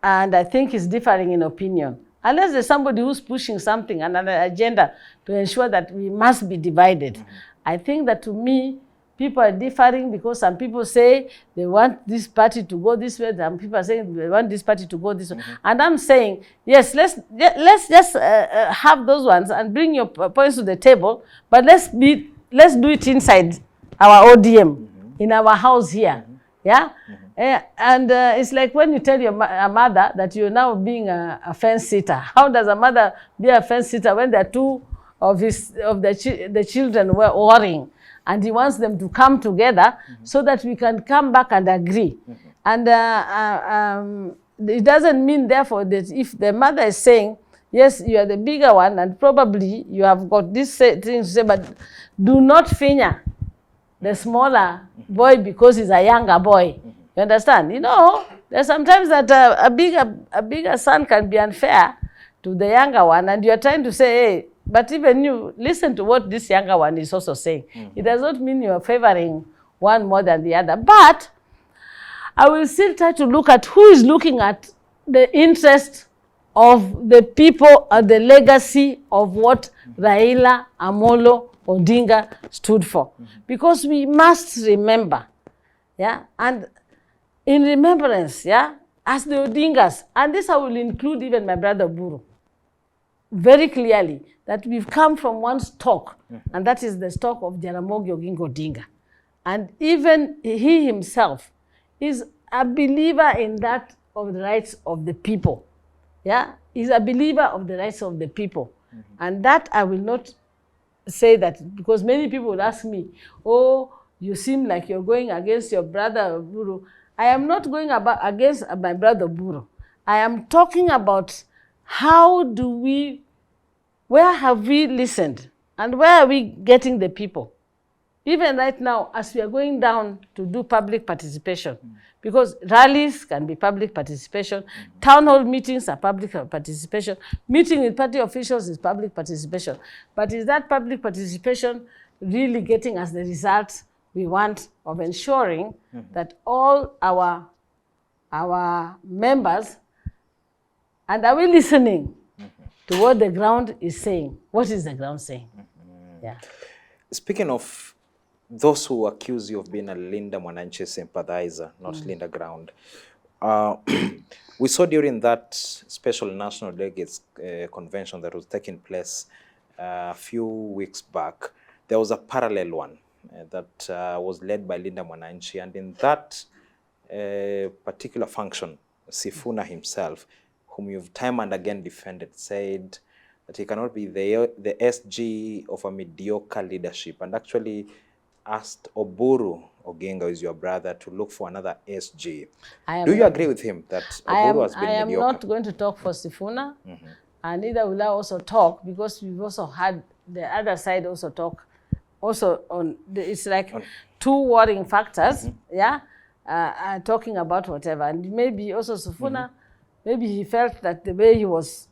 Speaker 2: and I think it's differing in opinion, unless there's somebody who's pushing something, another agenda, to ensure that we must be divided. I think that, to me, people are differing because some people say they want this party to go this way, some people are saying they want this party to go this way. And I'm saying, yes, let's just have those ones and bring your points to the table, but let's do it inside our ODM, in our house here. Yeah? And it's like when you tell your mother that you're now being a fence sitter. How does a mother be a fence sitter when there are two of the children were warring, and he wants them to come together so that we can come back and agree? And it doesn't mean, therefore, that if the mother is saying, yes, you are the bigger one, and probably you have got this thing to say, but do not finger the smaller boy because he's a younger boy. You understand? You know, there's sometimes that a bigger son can be unfair to the younger one, and you're trying to say, hey, but even you, listen to what this younger one is also saying. It does not mean you're favoring one more than the other. But I will still try to look at who is looking at the interest of the people and the legacy of what Raila Amolo Odinga stood for. Because we must remember, yeah, and in remembrance, yeah, as the Odingas, and this I will include even my brother Buru, very clearly, that we've come from one stock, and that is the stock of Jaramogi Oginga Odinga. And even he himself is a believer in that of the rights of the people. Yeah, he's a believer of the rights of the people. And that I will not say that, because many people will ask me, oh, you seem like you're going against your brother Buru. I am not going against my brother Buru. I am talking about how do we, where have we listened, and where are we getting the people? Even right now, as we are going down to do public participation, because rallies can be public participation, town hall meetings are public participation, meeting with party officials is public participation. But is that public participation really getting us the results we want of ensuring that all our members, and are we listening to what the ground is saying? What is the ground saying? Yeah. Speaking
Speaker 1: of those who accuse you of being a Linda Mwananchi sympathizer, not Linda Ground, we saw during that special national delegates convention that was taking place a few weeks back, there was a parallel one that was led by Linda Mwananchi, and in that particular function, Sifuna himself, whom you've time and again defended, said that he cannot be the SG of a mediocre leadership, and actually asked Oburu Oginga, who is your brother, to look for another SG. Do you agree with him that Oburu has been mediocre? I am not going to talk for Sifuna, and neither will I also talk, because we've also had the other side also talk, also on, it's like two warring factors, yeah, talking about whatever. And maybe also Sifuna, maybe he felt that the way he was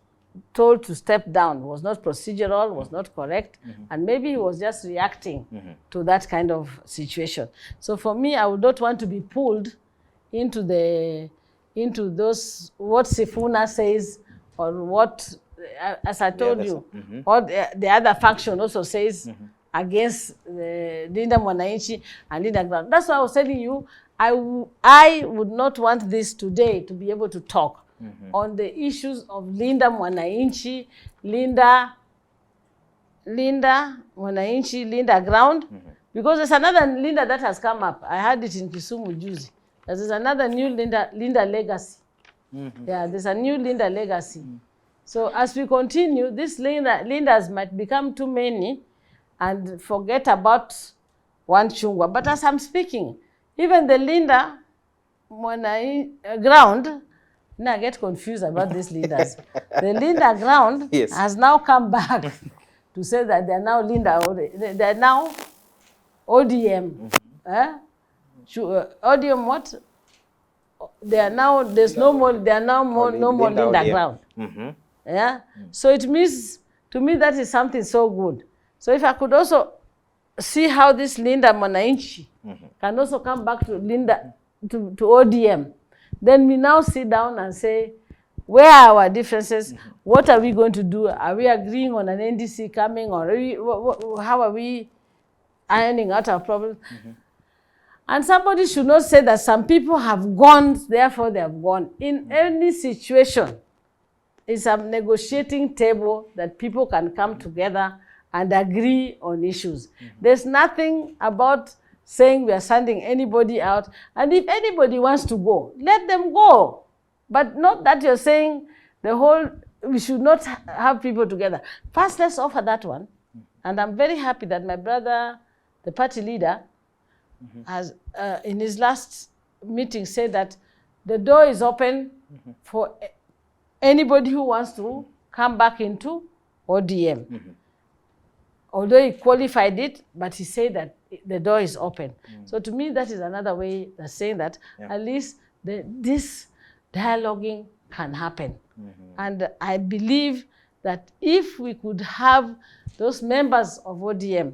Speaker 1: told to step down was not procedural, was not correct, and maybe he was just reacting to that kind of situation. So for me, I would not want to be pulled into those, what Sifuna says, or what, as I told you, what the other faction also says against Linda Mwananchi and Linda Ground. That's why I was telling you, I would not want this today to be able to talk on the issues of Linda Mwananchi, Linda Mwananchi, Linda Ground, because there's another Linda that has come up. I had it in Kisumu Juzi. There's another new Linda legacy. Yeah, there's a new Linda legacy. So as we continue, these Lindas might become too many and forget about one Chungwa. But as I'm speaking, even the Linda Mwananchi Ground, now I get confused about these leaders. The Linda Ground has now come back to say that they're now they're now ODM. ODM what? They are now, there's no more, they are now no more Linda Ground. Yeah? So it means, to me, that is something so good. So if I could also
Speaker 2: see how this Linda Mwananchi can also come back to Linda, to ODM. Then we now sit down and say, where are our differences? What are we going to do? Are we agreeing on an NDC coming, or how are we ironing out our problems? And somebody should not say that some people have gone, therefore they have gone. In any situation, it's a negotiating table that people can come together and agree on issues. There's nothing about saying we are sending anybody out. And if anybody wants to go, let them go. But not that you're saying we should not have people together. First, let's offer that one. And I'm very happy that my brother, the party leader, has, in his last meeting, said that the door is open for anybody who wants to come back into ODM. Although he qualified it, but he said that the door is open. So to me, that is another way of saying that at least this dialoguing can happen. And I believe that if we could have those members of ODM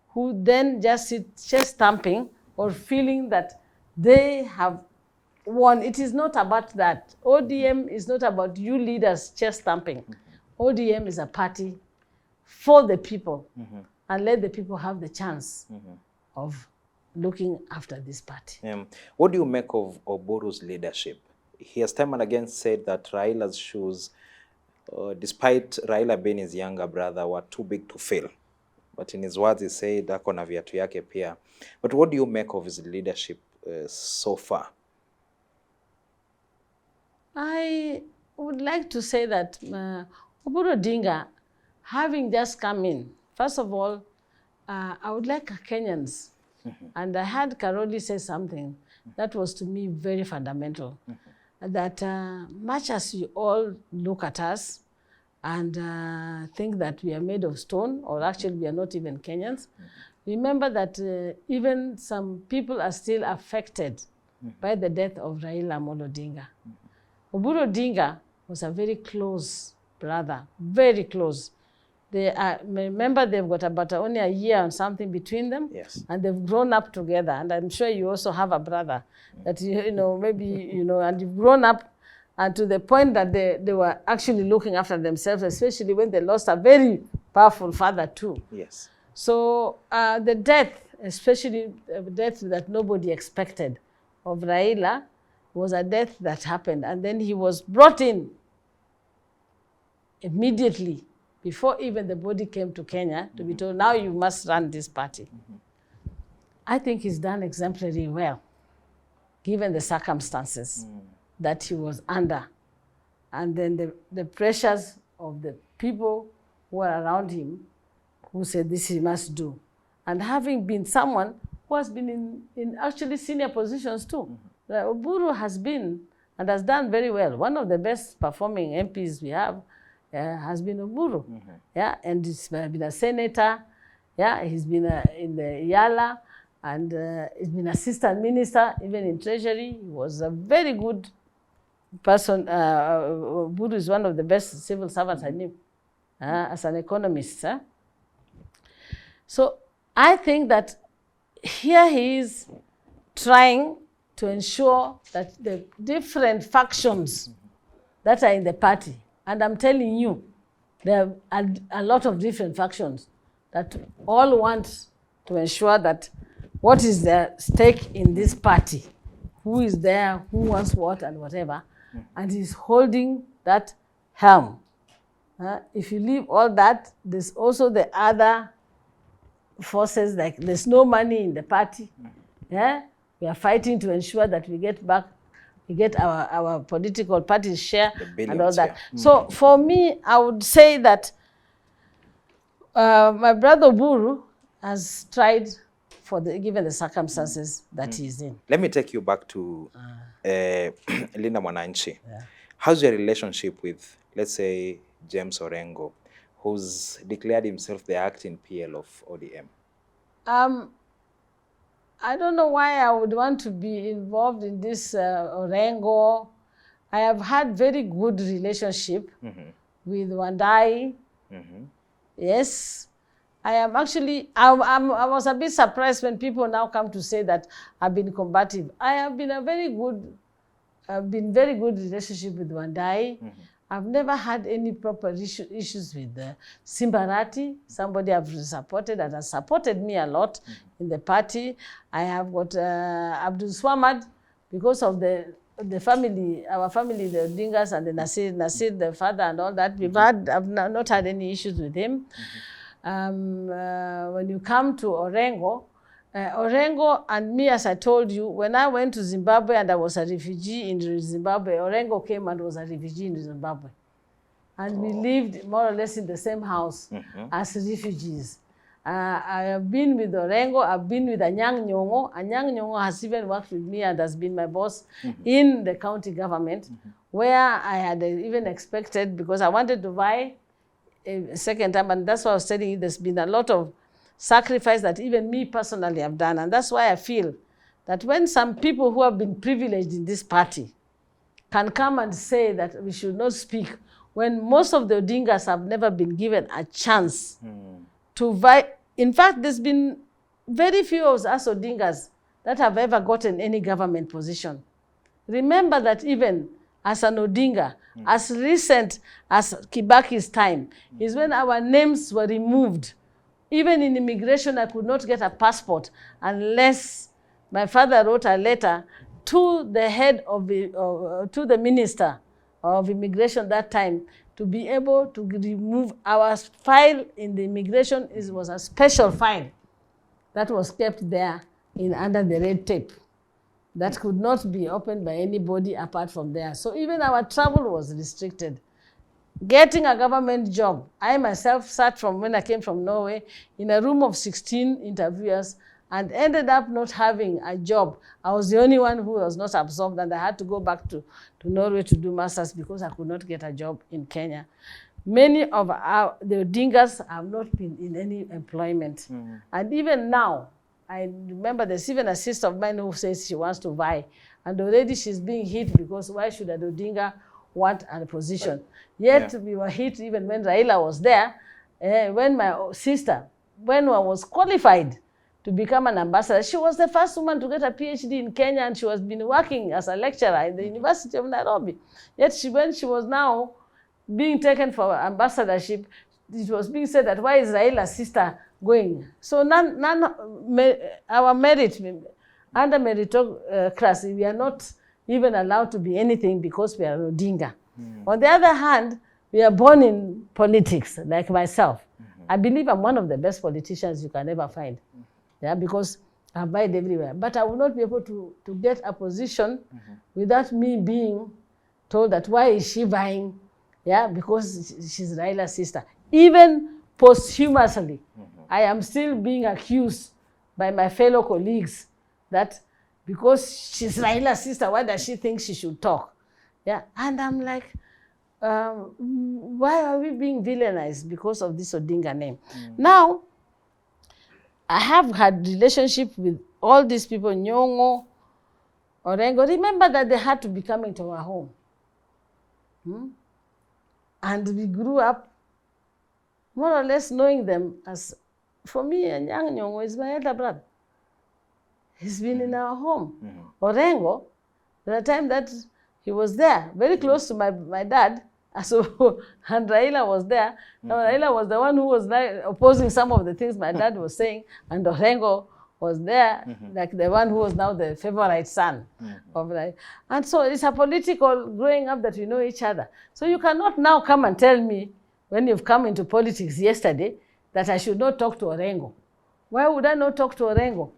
Speaker 2: who then just sit chest stamping or feeling that they have won, it is not about that. ODM is not about you leaders chest stamping. ODM is a party for the people, and let the people have the chance of looking after this party.
Speaker 1: What do you make of Oburu's leadership? He has time and again said that Raila's shoes, despite Raila being his younger brother, were too big to fill. But in his words, he said, ako na viatu yake pia. But what do you make of his leadership so far?
Speaker 2: I would like to say that Ruth Odinga, having just come in, first of all, I would like Kenyans, and I heard Karoli say something that was to me very fundamental, that much as you all look at us and think that we are made of stone, or actually we are not even Kenyans, remember that even some people are still affected by the death of Raila Odinga. Ruth Odinga was a very close brother, very close. They are, remember, they've got about only a year and something between them, and they've grown up together. And I'm sure you also have a brother that, you know, maybe, you know, and you've grown up and to the point that they were actually looking after themselves, especially when they lost a very powerful father too. So the death, especially the death that nobody expected of Raila, was a death that happened. And then he was brought in immediately, before even the body came to Kenya, to be told, now you must run this party. I think he's done exemplary well, given the circumstances that he was under. And then the pressures of the people who were around him, who said this he must do. And having been someone who has been in actually senior positions too. Oburu has been and has done very well. One of the best performing MPs we have has been Oburu. And he's been a senator. He's been in the Yala, and he's been assistant minister, even in treasury. He was a very good person. Oburu is one of the best civil servants I knew as an economist. So I think that here he is trying to ensure that the different factions that are in the party, and I'm telling you, there are a lot of different factions that all want to ensure that what is their stake in this party, who is there, who wants what and whatever, and he's holding that helm. If you leave all that, there's also the other forces, like there's no money in the party. We are fighting to ensure that we get back, we get our political party's share and all that. So for me, I would say that my brother Oburu has tried, given the circumstances that he's in.
Speaker 1: Let me take you back to Linda Mwananchi. How's your relationship with, let's say, James Orengo, who's declared himself the acting PL of ODM?
Speaker 2: I don't know why I would want to be involved in this Orengo. I have had very good relationship with Wandai. Yes. I am actually, I was a bit surprised when people now come to say that I've been combative. I have been very good relationship with Wandai. I've never had any proper issues with Simbarati, somebody I've supported and has supported me a lot in the party. I have got Abdul Swamad, because of the family, our family, the Odingas and the Nasir, the father and all that. I've not had any issues with him. When you come to Orengo, Orengo and me, as I told you, when I went to Zimbabwe and I was a refugee in Zimbabwe, Orengo came and was a refugee in Zimbabwe. And we lived more or less in the same house as refugees. I have been with Orengo, I've been with Anyang Nyongo. Anyang Nyongo has even worked with me and has been my boss in the county government, where I had even expected, because I wanted to buy a second time, and that's why I was telling you there's been a lot of sacrifice that even me personally have done. And that's why I feel that when some people who have been privileged in this party can come and say that we should not speak, when most of the Odingas have never been given a chance to vie. In fact, there's been very few of us Odingas that have ever gotten any government position. Remember that even as an Odinga, as recent as Kibaki's time, is when our names were removed. Even in immigration, I could not get a passport unless my father wrote a letter to the head of to the minister of immigration that time, to be able to remove our file in the immigration. It was a special file that was kept there under the red tape that could not be opened by anybody apart from there. So even our travel was restricted. Getting a government job, I myself sat from when I came from Norway in a room of 16 interviewers and ended up not having a job. I was the only one who was not absorbed, and I had to go back to Norway to do masters because I could not get a job in Kenya. Many of the Odingas have not been in any employment. And even now, I remember there's even a sister of mine who says she wants to vie, and already she's being hit because why should an Odinga want a position? Yet we were hit even when Raila was there, when my sister, when I was qualified to become an ambassador, she was the first woman to get a PhD in Kenya, and she was been working as a lecturer in the University of Nairobi. Yet when she was now being taken for ambassadorship, it was being said that why is Raila's sister going? So our merit, under meritocracy, we are not even allowed to be anything because we are Odinga. On the other hand, we are born in politics, like myself. I believe I'm one of the best politicians you can ever find. Yeah, because I've vied everywhere. But I will not be able to get a position without me being told that why is she vying? Yeah, because she's Raila's sister. Even posthumously, I am still being accused by my fellow colleagues that because she's Raila's sister, why does she think she should talk? Yeah, and I'm like, why are we being villainized because of this Odinga name? Now, I have had relationship with all these people, Nyongo, Orengo. Remember that they had to be coming to our home. And we grew up more or less knowing them as, for me, Anyang Nyongo is my elder brother. He's been in our home. Orengo, by the time that he was there, very close to my dad, so, and Raila was there. Now, Raila was the one who was opposing some of the things my dad was saying, and Orengo was there, like the one who was now the favorite son of Raila. And so it's a political growing up that we know each other. So you cannot now come and tell me, when you've come into politics yesterday, that I should not talk to Orengo. Why would I not talk to Orengo?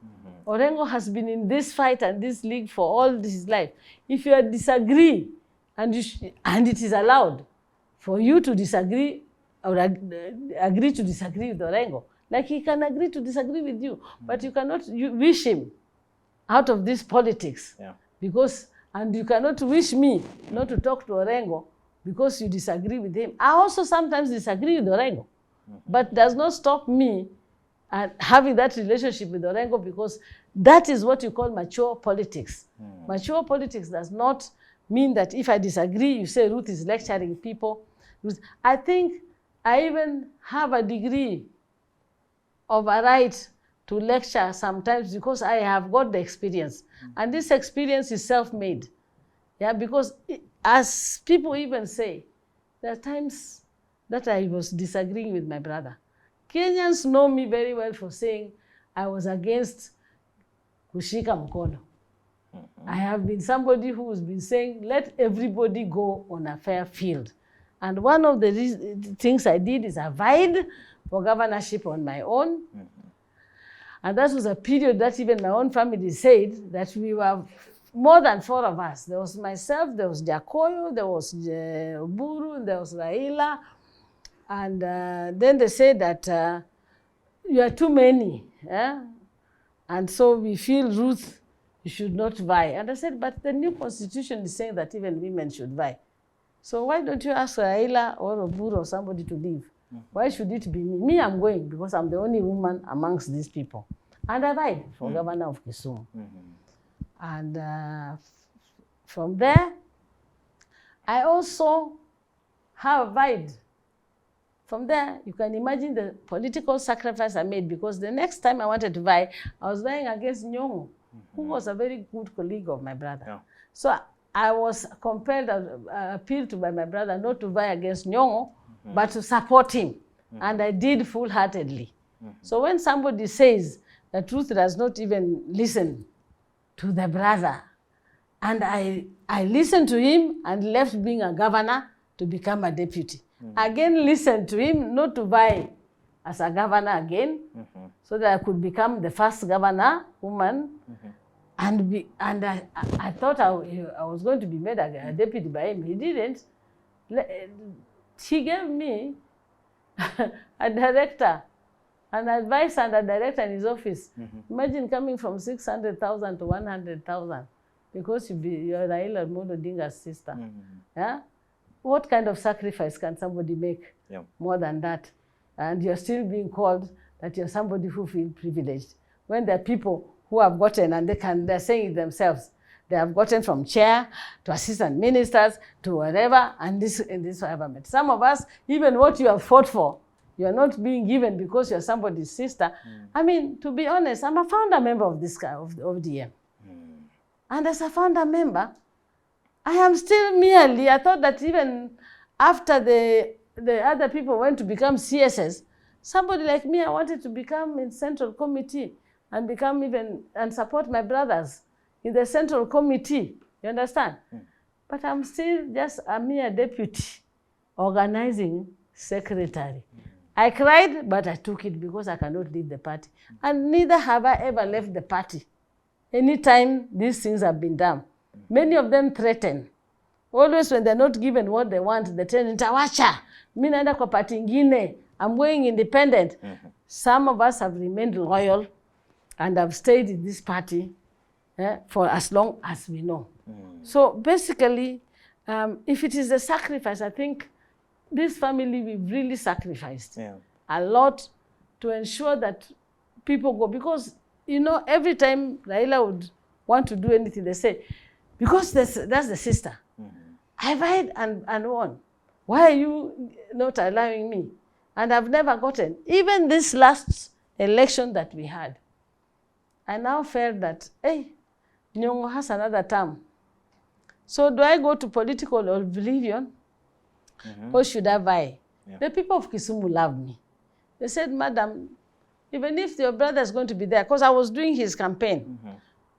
Speaker 2: Orengo has been in this fight and this league for all his life. If you disagree, and it is allowed for you to disagree or agree to disagree with Orengo, like he can agree to disagree with you, but you cannot wish him out of this politics. Because, and you cannot wish me not to talk to Orengo because you disagree with him. I also sometimes disagree with Orengo, but does not stop me having that relationship with Orengo, because that is what you call mature politics. Mature politics does not mean that if I disagree, you say Ruth is lecturing people. I think I even have a degree of a right to lecture sometimes because I have got the experience. And this experience is self-made. Yeah, because as people even say, there are times that I was disagreeing with my brother. Kenyans know me very well for saying I was against kushika mkono. I have been somebody who has been saying, let everybody go on a fair field. And one of the things I did is I vied for governorship on my own. And that was a period that even my own family said that we were more than 4 of us. There was myself, there was Jakoyo, there was Buru, there was Raila. And then they said that you are too many. Yeah? And so we feel, Ruth, you should not vie. And I said, but the new constitution is saying that even women should vie. So why don't you ask Raila or Oburu or somebody to leave? Why should it be me? Me, I'm going because I'm the only woman amongst these people. And I vied for governor of Kisumu. And from there, I also have vied. From there, you can imagine the political sacrifice I made, because the next time I wanted to vie, I was vying against Nyong'o, who was a very good colleague of my brother. Yeah. So I was compelled, appealed to by my brother not to vie against Nyong'o, but to support him. And I did full-heartedly. So when somebody says that Ruth does not even listen to the brother, and I listened to him and left being a governor to become a deputy. Again, listened to him not to vie as a governor again, so that I could become the first governor woman. And I thought I was going to be made a deputy by him. He didn't. He gave me a director, an advisor and a director in his office. Imagine coming from 600,000 to 100,000 because you're Raila Odinga's sister. Yeah? What kind of sacrifice can somebody make more than that? And you're still being called that you're somebody who feels privileged. When there are people who have gotten, and they're saying it themselves, they have gotten from chair to assistant ministers to whatever, and this government. Some of us, even what you have fought for, you're not being given because you're somebody's sister. I mean, to be honest, I'm a founder member of this guy, of the ODM. And as a founder member, I am still merely, I thought that even after the other people went to become CSS, somebody like me, I wanted to become in Central Committee and become even, and support my brothers in the Central Committee. You understand? But I'm still just a mere deputy, organizing secretary. I cried, but I took it because I cannot leave the party. And neither have I ever left the party. Anytime these things have been done. Many of them threaten. Always when they're not given what they want, they tell nitawacha. Mimi naenda kwa party ingine. I'm going independent. Some of us have remained loyal and have stayed in this party for as long as we know. So basically, if it is a sacrifice, I think this family, we've really sacrificed a lot to ensure that people go. Because, you know, every time Raila would want to do anything, they say, because that's the sister. I vied and won. Why are you not allowing me? And I've never gotten. Even this last election that we had, I now felt that, hey, Nyong'o has another term. So do I go to political oblivion? Or should I vie? The people of Kisumu love me. They said, Madam, even if your brother is going to be there, because I was doing his campaign,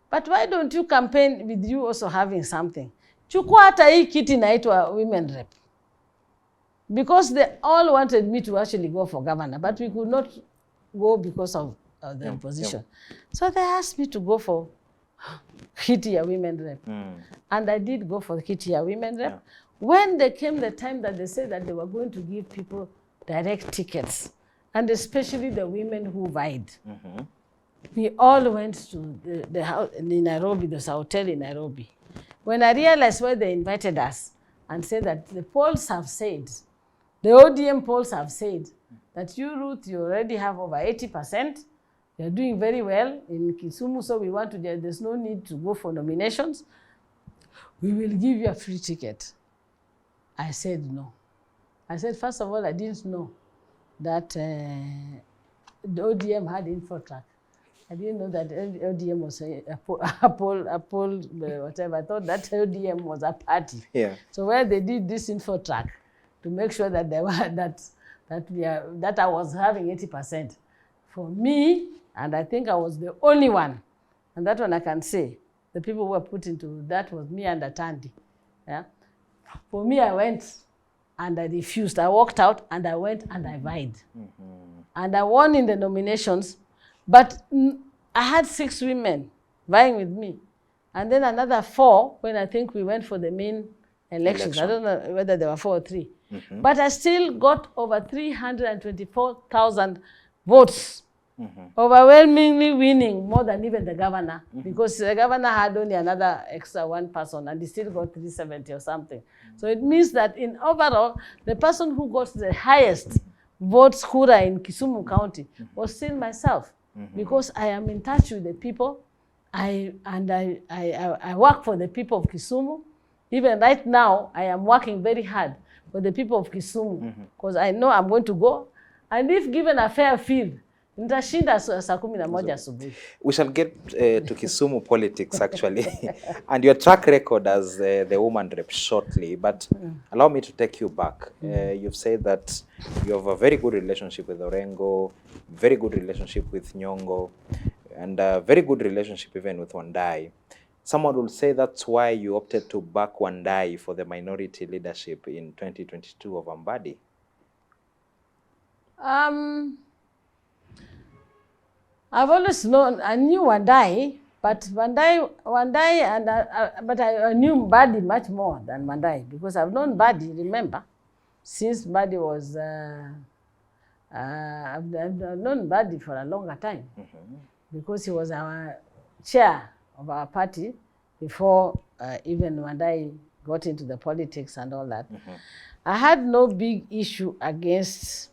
Speaker 2: but why don't you campaign with you also having something? Chukua hata hii kiti inaitwa women rep. Because they all wanted me to actually go for governor, but we could not go because of the opposition. So they asked me to go for kiti ya women rep. And I did go for the kiti ya women rep. When there came the time that they said that they were going to give people direct tickets, and especially the women who vied, we all went to the house in Nairobi, there's a hotel in Nairobi. When I realized why they invited us and said that the polls have said, the ODM polls have said that you, Ruth, you already have over 80%. You're doing very well in Kisumu, so we want to, there's no need to go for nominations. We will give you a free ticket. I said no. I said, first of all, I didn't know that the ODM had info track. I didn't know that ODM was a poll, whatever. I thought that ODM was a party.
Speaker 1: Yeah.
Speaker 2: So where they did this info track to make sure that they were that I was having 80%. For me, and I think I was the only one, and that one I can say, the people who were put into that was me and Atandi. Yeah. For me, I went and I refused. I walked out and I went and I vied. And I won in the nominations, but I had 6 women vying with me. And then another 4 when I think we went for the main elections. I don't know whether there were 4 or 3. But I still got over 324,000 votes. Overwhelmingly winning more than even the governor, because the governor had only another extra 1 person and he still got 370 or something. So it means that in overall, the person who got the highest votes kura in Kisumu County was still myself, because I am in touch with the people. I work for the people of Kisumu. Even right now, I am working very hard for the people of Kisumu, because I know I'm going to go, and if given a fair field, we shall
Speaker 1: get to Kisumu politics, actually, and your track record as the woman rep shortly, but allow me to take you back. You've said that you have a very good relationship with Orengo, very good relationship with Nyongo, and a very good relationship even with Wandai. Someone will say that's why you opted to back Wandai for the minority leadership in 2022 of Mbadi.
Speaker 2: I've always known, I knew Wandai, but but I knew Mbadi much more than Wandai, because I've known Mbadi, remember, since Mbadi was, I've known Mbadi for a longer time, because he was our chair of our party before even Wandai got into the politics and all that. I had no big issue against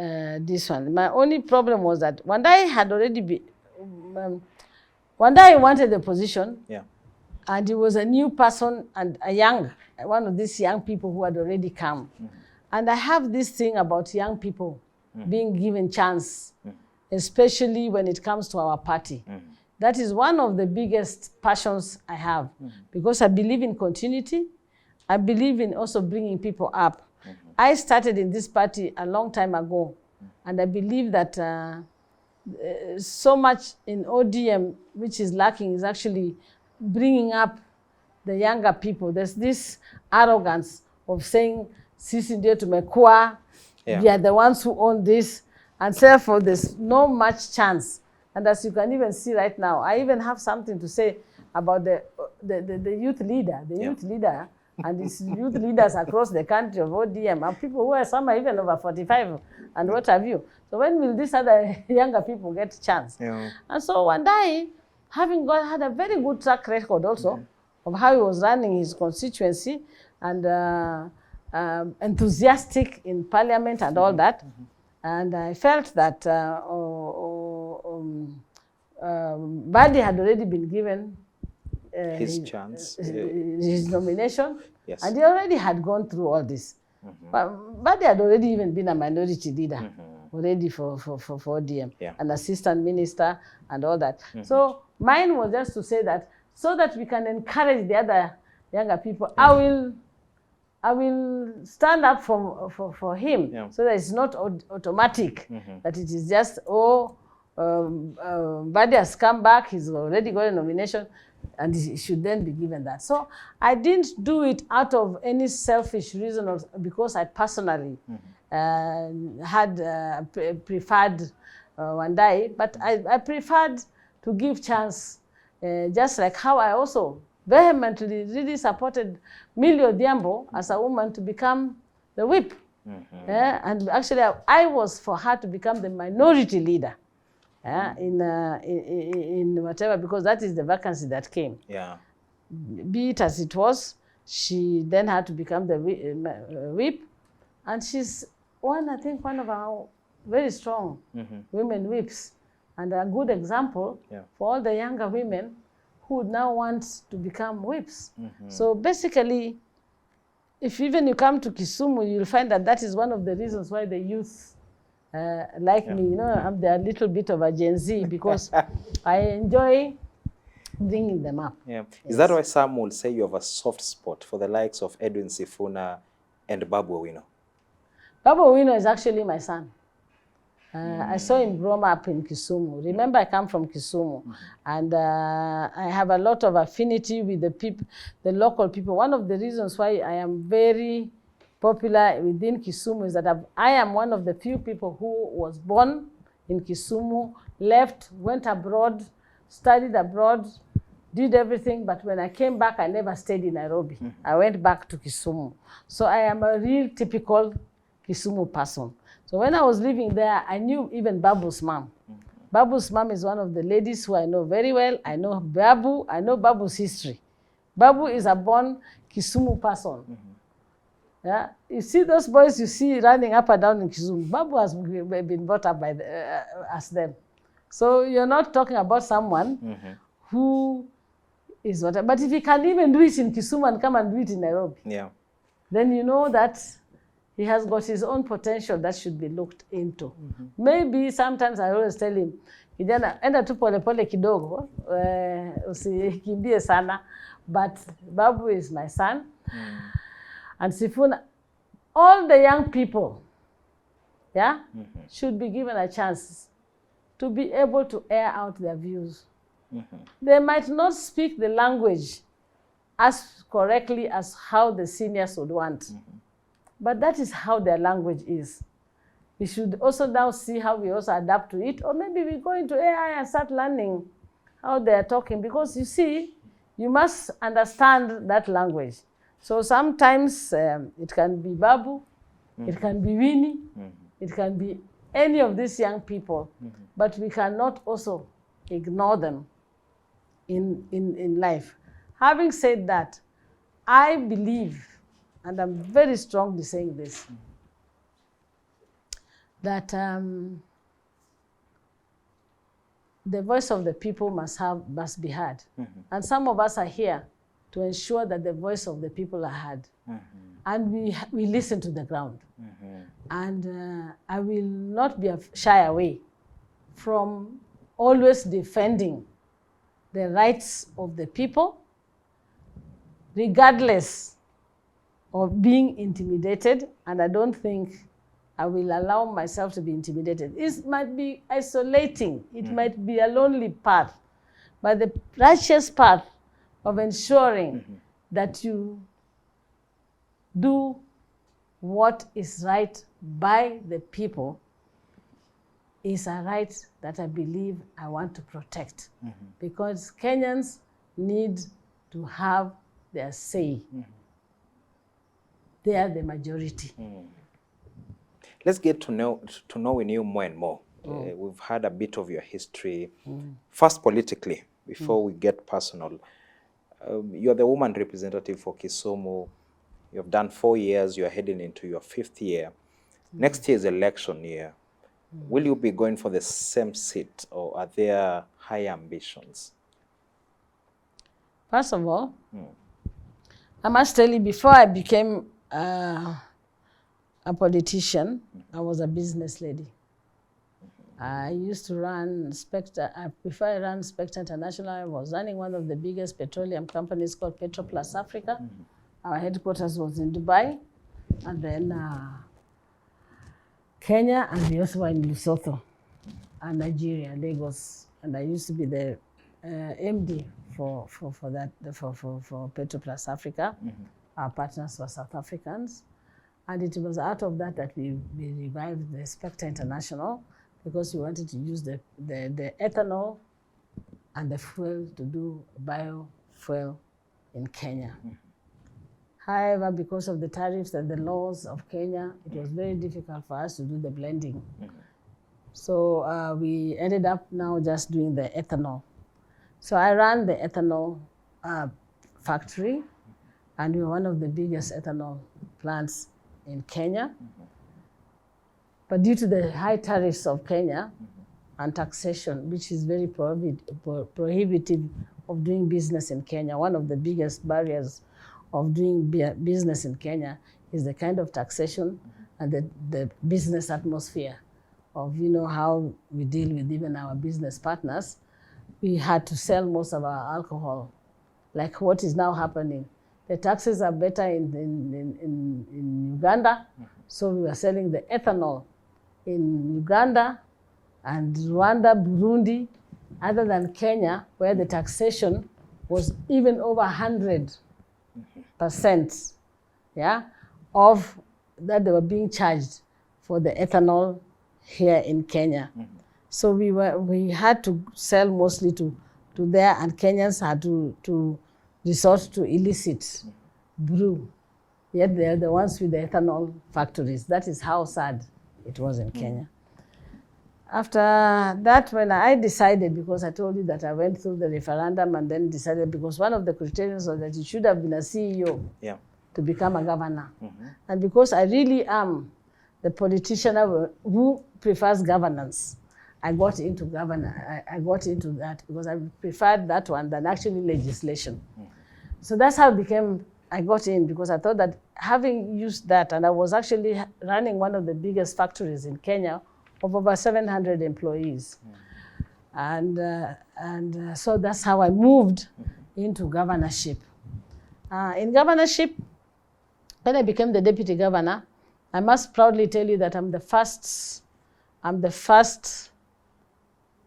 Speaker 2: this one. My only problem was that Wandai had already been, Wandai wanted the position, and he was a new person and one of these young people who had already come. And I have this thing about young people being given chance, especially when it comes to our party. That is one of the biggest passions I have, because I believe in continuity. I believe in also bringing people up. I started in this party a long time ago, and I believe that so much in ODM, which is lacking, is actually bringing up the younger people. There's this arrogance of saying, sisi ndio tumekuwa, we are the ones who own this, and therefore there's no much chance. And as you can even see right now, I even have something to say about the youth leader, youth leader, and these youth leaders across the country of ODM, and people who are some are even over 45 and what have you. So when will these other younger people get a chance? And so Wandai, having had a very good track record also of how he was running his constituency, and enthusiastic in parliament and all that, and I felt that Mbadi had already been given
Speaker 1: his chance,
Speaker 2: his nomination, and he already had gone through all this. But Mbadi had already even been a minority leader already for ODM, an assistant minister and all that. So mine was just to say that, so that we can encourage the other younger people, I will stand up for him, so that it's not automatic, that it is just, Mbadi has come back, he's already got a nomination, and he should then be given that. So I didn't do it out of any selfish reason, or because I personally had preferred Wandai, but I preferred to give chance, just like how I also vehemently really supported Millie Odhiambo as a woman to become the whip. And actually I was for her to become the minority leader. In whatever, because that is the vacancy that came. Be it as it was, she then had to become the whip, and she's I think one of our very strong women whips, and a good example for all the younger women who now want to become whips. So basically, if even you come to Kisumu, you'll find that that is one of the reasons why the youth like me, you know, I'm a little bit of a Gen Z because I enjoy bringing them up.
Speaker 1: Yeah. Is that why some will say you have a soft spot for the likes of Edwin Sifuna and Babu Owino?
Speaker 2: Babu Owino is actually my son. I saw him grow up in Kisumu. Remember, I come from Kisumu, and I have a lot of affinity with the people, the local people. One of the reasons why I am very popular within Kisumu is that I am one of the few people who was born in Kisumu, left, went abroad, studied abroad, did everything, but when I came back, I never stayed in Nairobi. I went back to Kisumu. So I am a real typical Kisumu person. So when I was living there, I knew even Babu's mom. Babu's mom is one of the ladies who I know very well. I know Babu, I know Babu's history. Babu is a born Kisumu person. Yeah, you see those boys you see running up and down in Kisumu, Babu has been brought up by as them. So you're not talking about someone who is what, but if he can even do it in Kisumu and come and do it in Nairobi, then you know that he has got his own potential that should be looked into. Maybe sometimes I always tell him, kijana, enda tu pole pole kidogo, usikimbie sana, but Babu is my son. And Sifuna, all the young people, should be given a chance to be able to air out their views. They might not speak the language as correctly as how the seniors would want, but that is how their language is. We should also now see how we also adapt to it, or maybe we go into AI and start learning how they are talking, because you see, you must understand that language. So sometimes it can be Babu, it can be Winnie, it can be any of these young people, but we cannot also ignore them in life. Having said that, I believe, and I'm very strongly saying this, that the voice of the people must be heard. And some of us are here to ensure that the voice of the people are heard. And we listen to the ground. And I will not be shy away from always defending the rights of the people, regardless of being intimidated. And I don't think I will allow myself to be intimidated. It might be isolating. It might be a lonely path. But the righteous path of ensuring that you do what is right by the people is a right that I believe I want to protect, because Kenyans need to have their say. They are the majority.
Speaker 1: Let's get to know you more and more. We've heard a bit of your history. First, politically, before we get personal. You're the woman representative for Kisumu. You've done 4 years. You're heading into your 5th year. Next year is election year. Will you be going for the same seat, or are there high ambitions?
Speaker 2: First of all, I must tell you, before I became a politician, I was a business lady. I used to run Spectre. Before I ran Spectre International, I was running one of the biggest petroleum companies called Petro Plus Africa. Our headquarters was in Dubai, and then Kenya, and we also were in Lesotho, and Nigeria, Lagos. And I used to be the MD for Petro Plus Africa. Our partners were South Africans. And it was out of that we revived the Spectre International, because we wanted to use the ethanol and the fuel to do biofuel in Kenya. However, because of the tariffs and the laws of Kenya, it was very difficult for us to do the blending. So we ended up now just doing the ethanol. So I ran the ethanol factory, and we were one of the biggest ethanol plants in Kenya. But due to the high tariffs of Kenya and taxation, which is very prohibitive of doing business in Kenya, one of the biggest barriers of doing business in Kenya is the kind of taxation and the business atmosphere. of, how we deal with even our business partners, we had to sell most of our alcohol, like what is now happening. The taxes are better in Uganda, so we were selling the ethanol in Uganda and Rwanda, Burundi, other than Kenya, where the taxation was even over 100%, yeah, of that they were being charged for the ethanol here in Kenya. So we had to sell mostly to there, and Kenyans had to resort to illicit brew. Yet they're the ones with the ethanol factories. That is how sad it was in Kenya. After that, when I decided, because I told you that I went through the referendum and then decided, because one of the criteria was that you should have been a CEO to become a governor. And because I really am the politician who prefers governance, I got into I got into that because I preferred that one than actually legislation. So that's how I got in, because I thought that having used that, and I was actually running one of the biggest factories in Kenya of over 700 employees. And so that's how I moved into governorship. In governorship, when I became the deputy governor, I must proudly tell you that I'm the first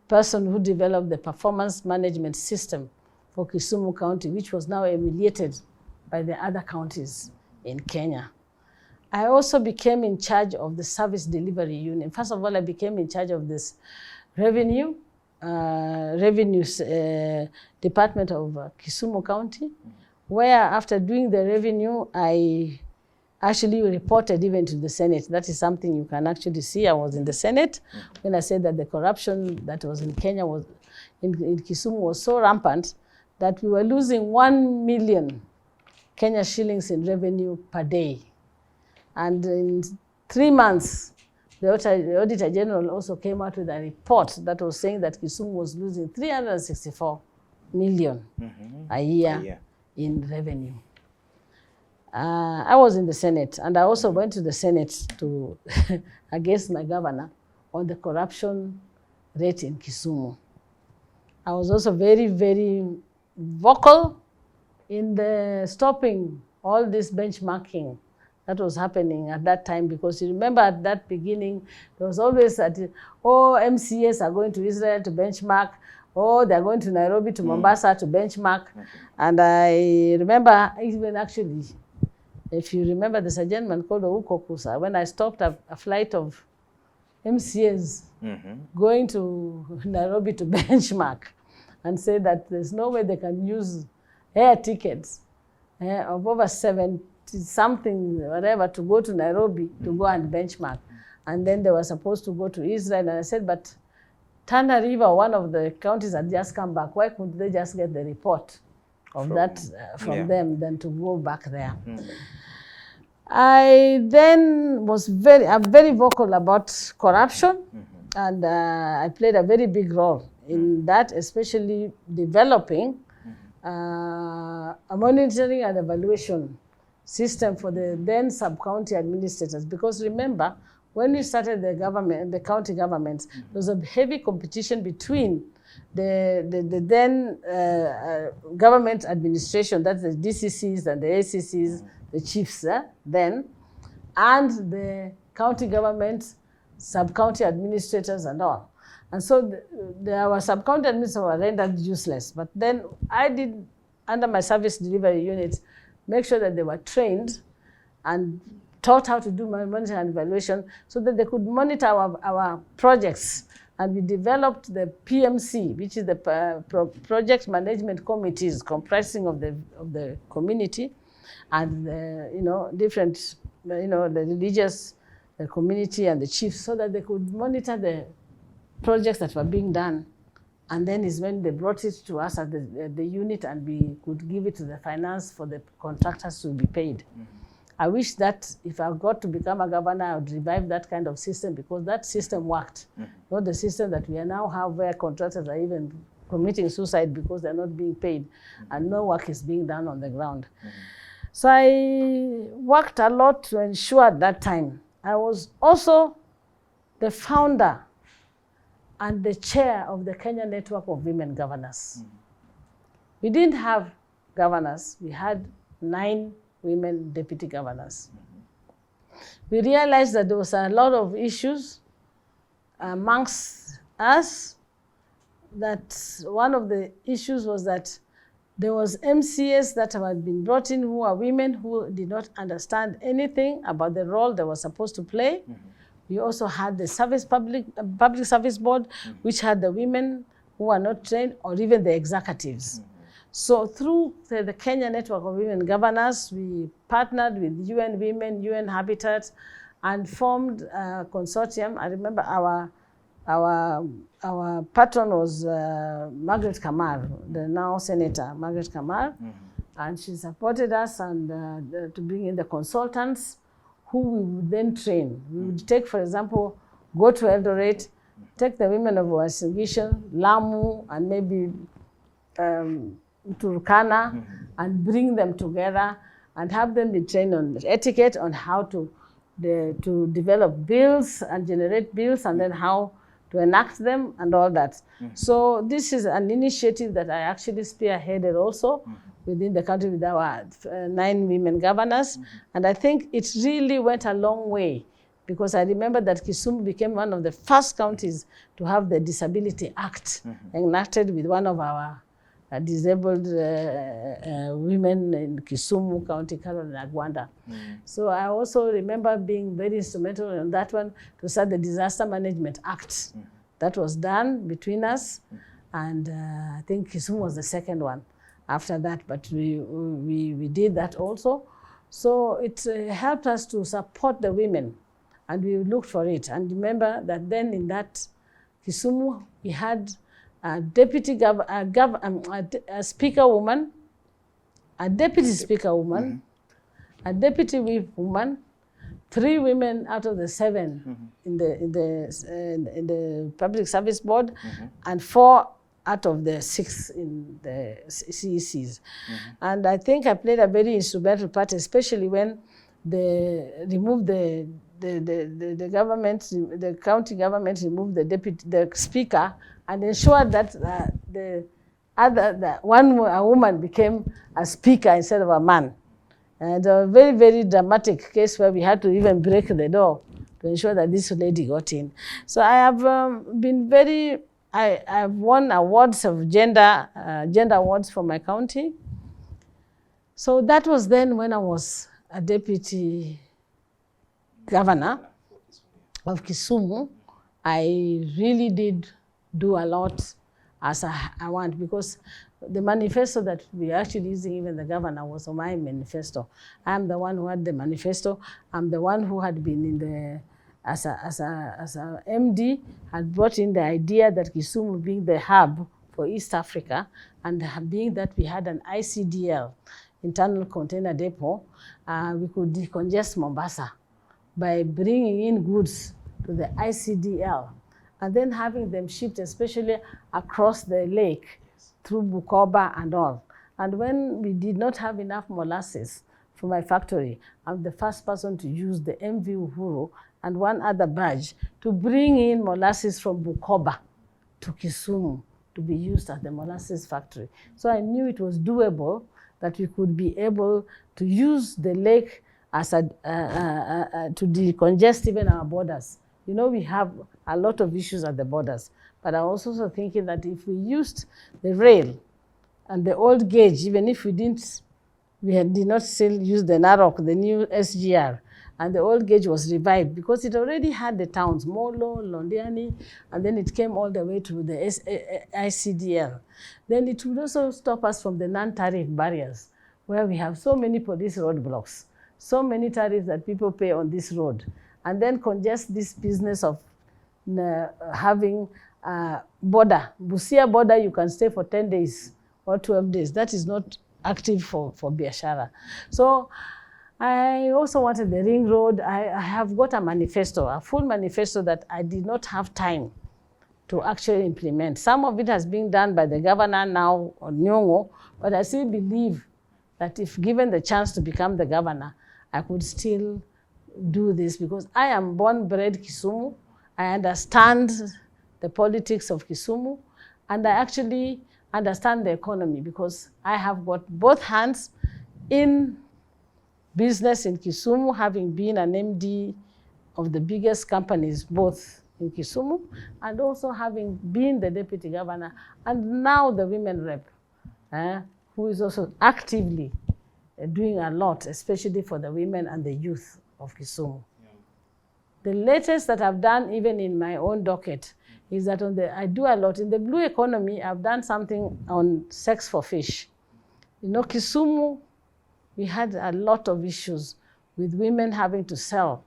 Speaker 2: person who developed the performance management system for Kisumu County, which was now emulated by the other counties in Kenya. I also became in charge of the service delivery unit. First of all, I became in charge of this revenue department of Kisumu County, where after doing the revenue, I actually reported even to the Senate. That is something you can actually see. I was in the Senate when I said that the corruption that was in Kenya in Kisumu was so rampant that we were losing 1 million Kenya shillings in revenue per day. And in 3 months, the Auditor General also came out with a report that was saying that Kisumu was losing 364 million a year in revenue. I was in the Senate, and I also went to the Senate to against my governor on the corruption rate in Kisumu. I was also very, very vocal in the stopping all this benchmarking that was happening at that time, because you remember at that beginning, there was always that, MCAs are going to Israel to benchmark, they're going to Nairobi, to Mombasa to benchmark. And I remember even actually, if you remember, there's a gentleman called Oukokusa, when I stopped a flight of MCAs going to Nairobi to benchmark and said that there's no way they can use air tickets of over 70-something, whatever, to go to Nairobi to go and benchmark. And then they were supposed to go to Israel. And I said, but Tana River, one of the counties, had just come back. Why couldn't they just get the report of from them than to go back there? I then was I'm very vocal about corruption, and I played a very big role in that, especially developing a monitoring and evaluation system for the then sub-county administrators. Because remember, when we started the county governments, there was a heavy competition between the then government administration, that's the DCCs and the ACCs, the chiefs then, and the county government, sub-county administrators and all. And so our sub-county administrators were rendered useless. But then I did, under my service delivery unit, make sure that they were trained and taught how to do monitoring and evaluation so that they could monitor our projects. And we developed the PMC, which is the project management committees comprising of the community and different, the religious, the community and the chiefs, so that they could monitor the projects that were being done. And then is when they brought it to us at the unit, and we could give it to the finance for the contractors to be paid. I wish that if I got to become a governor, I would revive that kind of system, because that system worked. Not the system that we now have, where contractors are even committing suicide because they're not being paid and no work is being done on the ground. So I worked a lot to ensure at that time. I was also the founder and the chair of the Kenya Network of Women Governors. We didn't have governors. We had 9 women deputy governors. We realized that there was a lot of issues amongst us. That one of the issues was that there was MCAs that had been brought in who are women who did not understand anything about the role they were supposed to play. We also had the public service board, which had the women who are not trained, or even the executives. So through the Kenya Network of Women Governors, we partnered with UN Women, UN Habitat, and formed a consortium. I remember our patron was Margaret Kamar, the now Senator Margaret Kamar, and she supported us and to bring in the consultants who we would then train. We would take, for example, go to Eldoret, take the women of Uasin Gishu, Lamu, and maybe Turkana, and bring them together and have them be trained on etiquette, on how to develop bills and generate bills, and then how to enact them and all that. So this is an initiative that I actually spearheaded also within the country with our 9 women governors. And I think it really went a long way, because I remember that Kisumu became one of the first counties to have the Disability Act enacted with one of our disabled women in Kisumu County, Caroline Agwanda. So I also remember being very instrumental in that one to start the Disaster Management Act. That was done between us, and I think Kisumu was the second one after that, but we did that also. So it helped us to support the women, and we looked for it. And remember that then in that Kisumu, we had a deputy a speaker woman, a deputy speaker woman, a deputy whip woman, 3 women out of the 7 in the public service board, and 4 out of the 6 in the CECs. And I think I played a very instrumental part, especially when they removed the government, the county government removed the speaker, and ensured that a woman became a speaker instead of a man. And a very, very dramatic case where we had to even break the door to ensure that this lady got in. So I have been very, I've won awards of gender awards for my county. So that was then when I was a deputy governor of Kisumu. I really did do a lot as I want, because the manifesto that we are actually using, even the governor, was my manifesto. I'm the one who had the manifesto. I'm the one who had been in the, as a MD, had brought in the idea that Kisumu being the hub for East Africa, and being that we had an ICDL, internal container depot, we could decongest Mombasa by bringing in goods to the ICDL, and then having them shipped, especially across the lake, through Bukoba and all. And when we did not have enough molasses for my factory, I'm the first person to use the MV Uhuru and one other barge to bring in molasses from Bukoba to Kisumu to be used at the molasses factory. So I knew it was doable, that we could be able to use the lake as to decongest even our borders. You know, we have a lot of issues at the borders, but I was also thinking that if we used the rail and the old gauge, even if we did not still use the Narok, the new SGR, and the old gauge was revived because it already had the towns, Molo, Londiani, and then it came all the way to the ICDL. Then it would also stop us from the non-tariff barriers, where we have so many police roadblocks, so many tariffs that people pay on this road, and then congest this business of having border. Busia border, you can stay for 10 days or 12 days. That is not active for Biashara. So I also wanted the ring road. I have got a manifesto, a full manifesto that I did not have time to actually implement. Some of it has been done by the governor now, Nyong'o, but I still believe that if given the chance to become the governor, I could still do this, because I am born, bred Kisumu. I understand the politics of Kisumu, and I actually understand the economy because I have got both hands in business in Kisumu, having been an MD of the biggest companies both in Kisumu and also having been the deputy governor and now the women rep, who is also actively doing a lot, especially for the women and the youth of Kisumu. Yeah. The latest that I've done, even in my own docket, is that I do a lot. In the blue economy, I've done something on sex for fish. You know, Kisumu, we had a lot of issues with women having to sell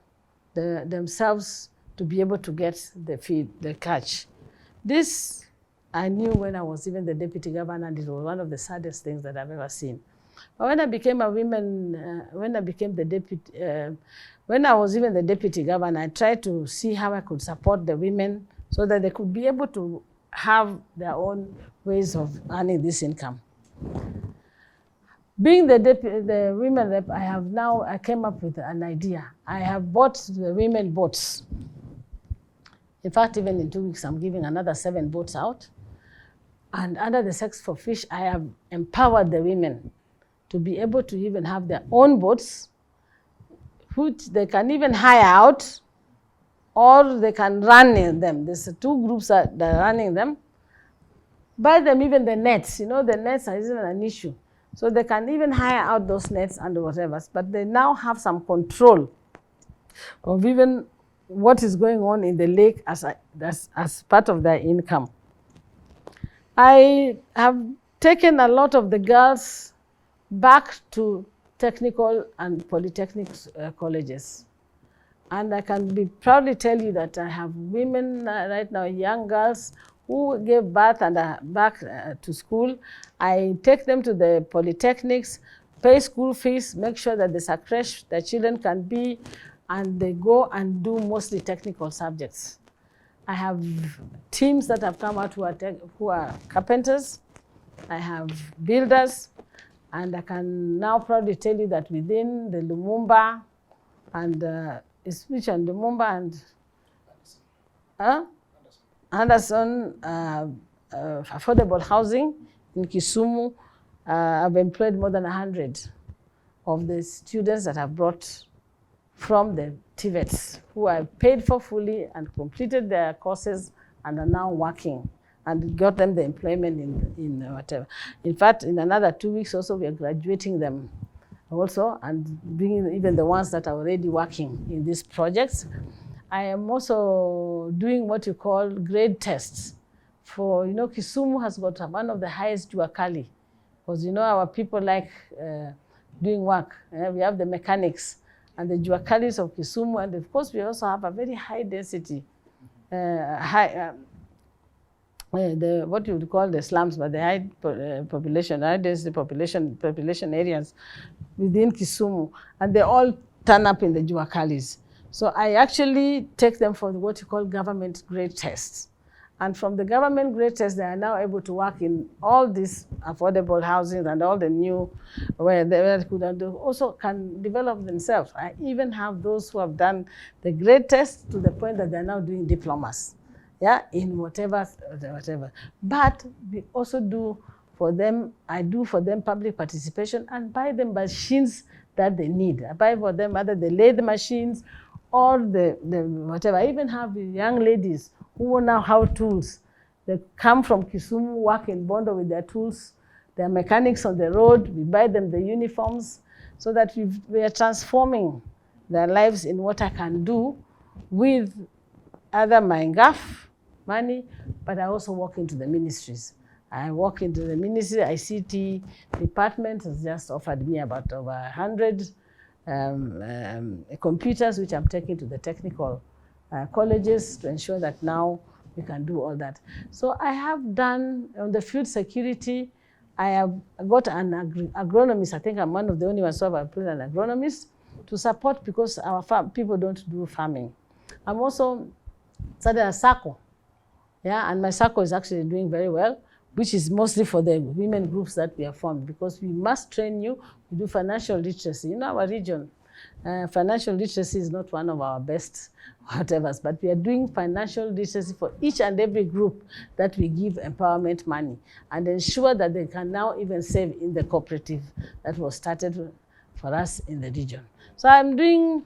Speaker 2: themselves to be able to get the feed, the catch. This I knew when I was even the deputy governor, and it was one of the saddest things that I've ever seen. But when I became when I was even the deputy governor, I tried to see how I could support the women so that they could be able to have their own ways of earning this income. Being the women rep, I came up with an idea. I have bought the women boats. In fact, even in 2 weeks, I'm giving another 7 boats out. And under the Sex for Fish, I have empowered the women to be able to even have their own boats, which they can even hire out, or they can run in them. There's 2 groups that are running them. Buy them even the nets. You know, the nets are even an issue. So they can even hire out those nets and whatever. But they now have some control of even what is going on in the lake as part of their income. I have taken a lot of the girls back to technical and polytechnic colleges. And I can proudly tell you that I have women right now, young girls, who gave birth and are back to school. I take them to the polytechnics, pay school fees, make sure that there's a creche the children can be, and they go and do mostly technical subjects. I have teams that have come out who are carpenters. I have builders, and I can now proudly tell you that within the Lumumba and Lumumba and Anderson affordable housing in Kisumu, I've employed more than 100 of the students that I've brought from the TVETs, who are paid for fully and completed their courses and are now working and got them the employment in whatever. In fact, in another 2 weeks also, we are graduating them also and bringing even the ones that are already working in these projects. I am also doing what you call grade tests. For, you know, Kisumu has got one of the highest jua kali, because, you know, our people like doing work. We have the mechanics and the jua kalis of Kisumu, and of course we also have a very high density, what you would call the slums, but the high population, high density population areas within Kisumu, and they all turn up in the jua kalis. So I actually take them for what you call government grade tests. And from the government grade tests, they are now able to work in all these affordable housing and all the new, where they could also can develop themselves. I even have those who have done the grade test to the point that they're now doing diplomas, yeah, in whatever. But we also do for them, I do for them public participation and buy them machines that they need. I buy for them either the lathe machines or the whatever. I even have young ladies who now have tools. They come from Kisumu, work in Bondo with their tools. They're mechanics on the road. We buy them the uniforms so that we are transforming their lives in what I can do with either my ngaff money, but I also walk into the ministries. I walk into the ministry, ICT department has just offered me about over 100 computers, which I'm taking to the technical colleges to ensure that now we can do all that. So I have done, on the food security, I have got an agronomist. I think I'm one of the only ones who have employed an agronomist to support, because our people don't do farming. I'm also started a SACCO, yeah, and my SACCO is actually doing very well, which is mostly for the women groups that we have formed, because we must train you. We do financial literacy in our region. financial literacy is not one of our best whatevers, but we are doing financial literacy for each and every group that we give empowerment money and ensure that they can now even save in the cooperative that was started for us in the region. So I'm doing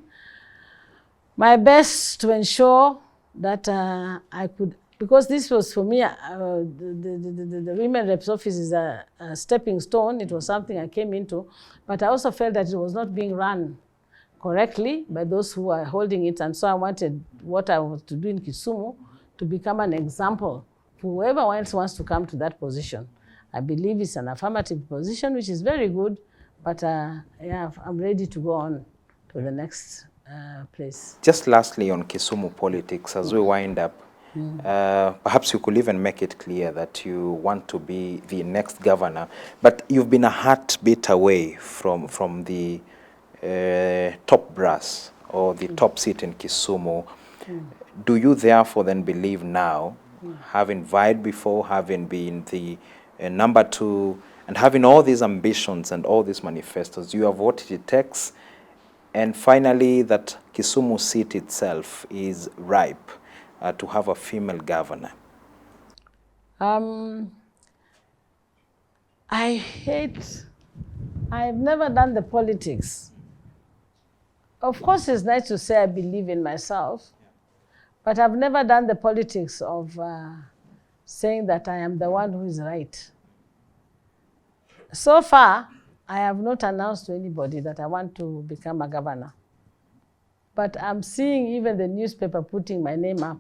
Speaker 2: my best to ensure that I could, because this was for me, the Women Reps office is a stepping stone. It was something I came into, but I also felt that it was not being run correctly by those who are holding it. And so I wanted what I was to do in Kisumu to become an example for whoever else wants to come to that position. I believe it's an affirmative position, which is very good, but yeah, I'm ready to go on to the next place.
Speaker 1: Just lastly on Kisumu politics, as we wind up, perhaps you could even make it clear that you want to be the next governor, but you've been a heartbeat away from the top brass or the top seat in Kisumu. Do you therefore then believe now, having vied before, having been the number 2, and having all these ambitions and all these manifestos, you have what it takes, and finally that Kisumu seat itself is ripe to have a female governor?
Speaker 2: I've never done the politics. Of course, it's nice to say I believe in myself, but I've never done the politics of saying that I am the one who is right. So far, I have not announced to anybody that I want to become a governor. But I'm seeing even the newspaper putting my name up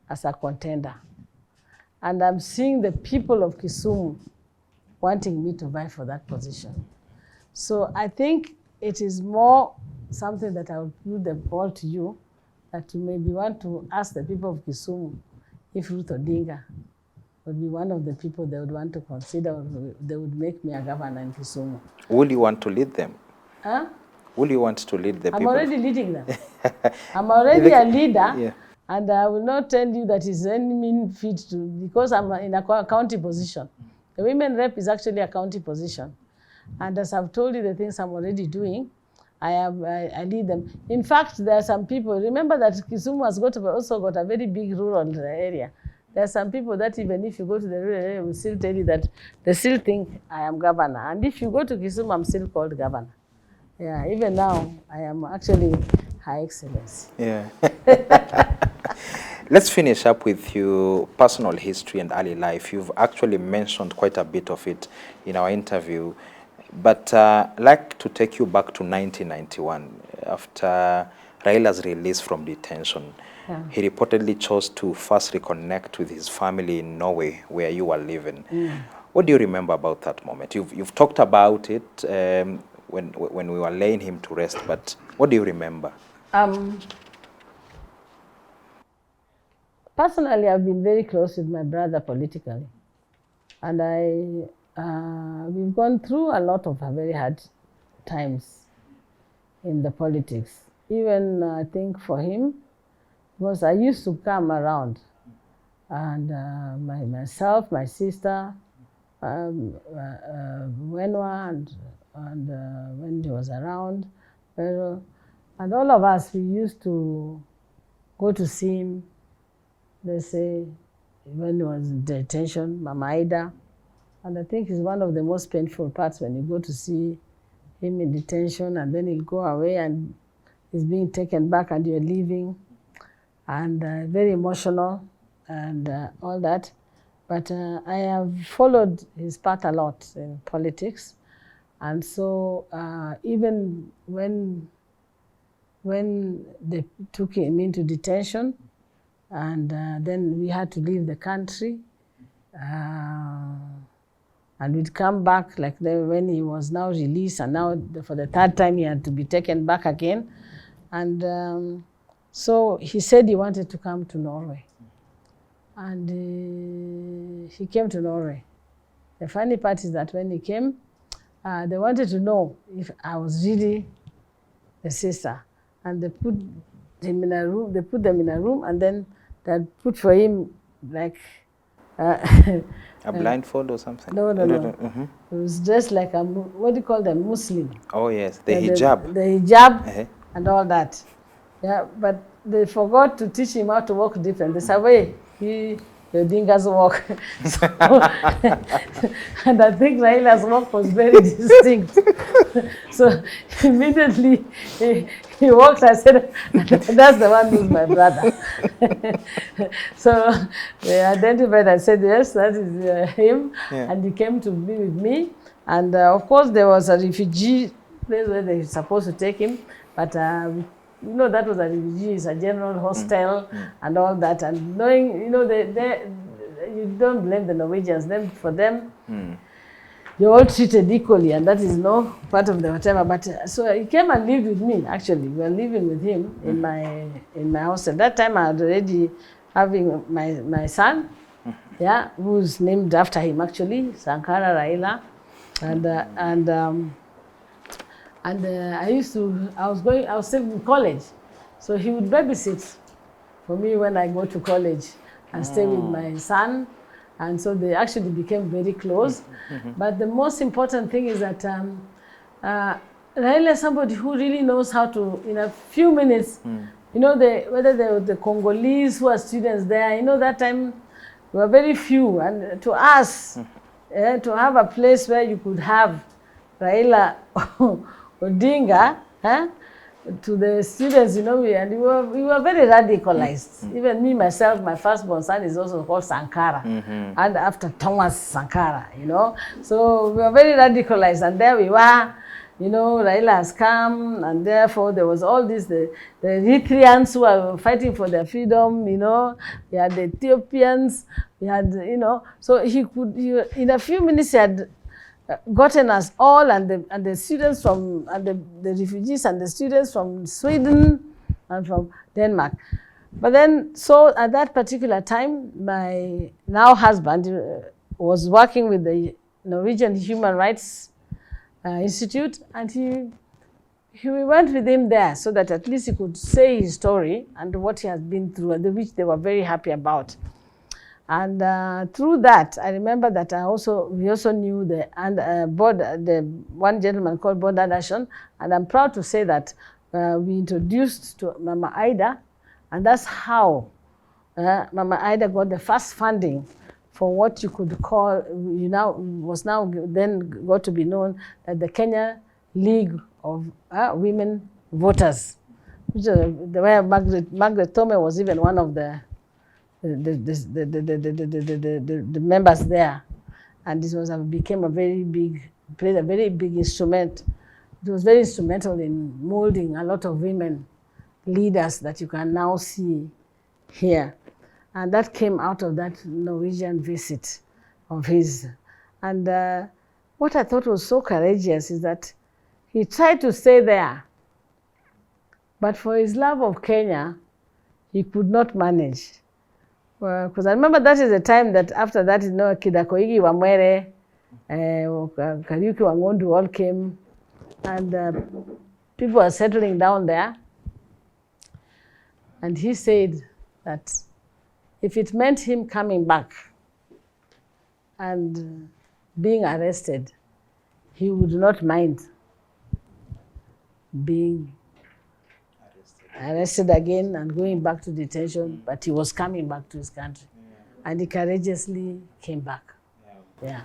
Speaker 2: as a contender. And I'm seeing the people of Kisumu wanting me to vie for that position. So I think it is more something that I would put the ball to you, that you maybe want to ask the people of Kisumu if Ruth Odinga would be one of the people they would want to consider, or they would make me a governor in Kisumu.
Speaker 1: Will you want to lead them?
Speaker 2: Huh?
Speaker 1: Will you want to lead the people?
Speaker 2: I'm already leading them. I'm already a leader, and I will not tell you that it's any mean fit to, because I'm in a county position. The women rep is actually a county position. And as I've told you the things I'm already doing, I lead them. In fact, there are some people, remember that Kisumu has also got a very big rural area. There are some people that even if you go to the rural area, will still tell you that they still think I am governor. And if you go to Kisumu, I'm still called governor. Yeah, even now, I am actually Her Excellency.
Speaker 1: Yeah. Let's finish up with your personal history and early life. You've actually mentioned quite a bit of it in our interview. But I'd like to take you back to 1991, after Raila's release from detention. Yeah. He reportedly chose to first reconnect with his family in Norway, where you were living. What do you remember about that moment? You've talked about it when we were laying him to rest, but what do you remember?
Speaker 2: Personally, I've been very close with my brother politically. And we've gone through a lot of very hard times in the politics. Even I think for him, because I used to come around, and myself, my sister, Wenwa, and when he was around, and all of us, we used to go to see him. They say, when he was in detention, Mama Ida, and I think it's one of the most painful parts when you go to see him in detention, and then he'll go away and he's being taken back and you're leaving, and very emotional and all that. But I have followed his path a lot in politics. And so even when they took him into detention, and then we had to leave the country, and we'd come back like when he was now released, and now for the third time he had to be taken back again. And so he said he wanted to come to Norway. And he came to Norway. The funny part is that when he came, they wanted to know if I was really the sister. And they put him in a room, and then they put for him like
Speaker 1: A blindfold or something?
Speaker 2: No. It was dressed like a, what do you call them, Muslim.
Speaker 1: Oh yes, the hijab.
Speaker 2: The hijab and all that. Yeah, but they forgot to teach him how to walk different. They said, wait, the Odinga's walk. So, and I think Raila's walk was very distinct. So immediately he walked, I said, that's the one who's my brother. So they identified, I said, yes, that is him. Yeah. And he came to be with me. And of course, there was a refugee place where they were supposed to take him. But you know, that was a refugee, it's a general hostel and all that. And knowing, you know, you don't blame the Norwegians. Then for them, you're all treated equally, and that is no part of the whatever. But so he came and lived with me. Actually, we were living with him in my house. At that time, I had already having my son, yeah, who's named after him actually, Sankara Raila, and I was still in college, so he would babysit for me when I go to college and stay with my son. And so they actually became very close. But the most important thing is that Raila is somebody who really knows how to, in a few minutes, you know, whether they were the Congolese who are students there, you know, that time there were very few. And to us, to have a place where you could have Raila Odinga, to the students, you know, we were very radicalized. Even me, myself, my firstborn son is also called Sankara, and after Thomas Sankara, you know. So we were very radicalized, and there we were, you know, Raila has come, and therefore there was all this, the Eritreans who were fighting for their freedom, you know, we had the Ethiopians, we had, you know, so in a few minutes he had gotten us all, and the students from, and the refugees and the students from Sweden and from Denmark. But then, so at that particular time, my now husband was working with the Norwegian Human Rights Institute, and we went with him there so that at least he could say his story and what he has been through, and which they were very happy about. And through that, I remember that we also knew the one gentleman called Board Anderson, and I'm proud to say that we introduced to Mama Ida, and that's how Mama Ida got the first funding for what you could call, then got to be known as the Kenya League of Women Voters, which the way Margaret Tome was even one of the members there, and this became a very big, played a very big instrument. It was very instrumental in molding a lot of women leaders that you can now see here, and that came out of that Norwegian visit of his. And what I thought was so courageous is that he tried to stay there, but for his love of Kenya, he could not manage. Because I remember that is the time that after that, you know, Kidakoigi Wamwere, Kariuki Wangondu all came, and people were settling down there. And he said that if it meant him coming back and being arrested, he would not mind being arrested again and going back to detention, but he was coming back to his country. And he courageously came back. Yeah.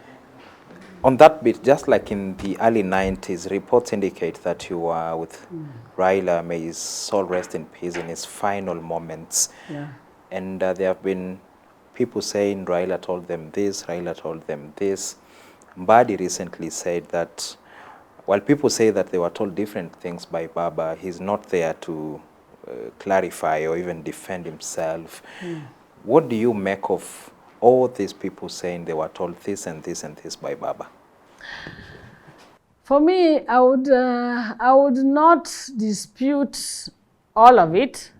Speaker 1: On that bit, just like in the early 90s, reports indicate that you were with Raila, may his soul rest in peace, in his final moments.
Speaker 2: Yeah.
Speaker 1: And there have been people saying Raila told them this, Raila told them this. Mbadi recently said that, while people say that they were told different things by Baba, he's not there to clarify or even defend himself. What do you make of all these people saying they were told this and this and this by Baba?
Speaker 2: For me, I would not dispute all of it,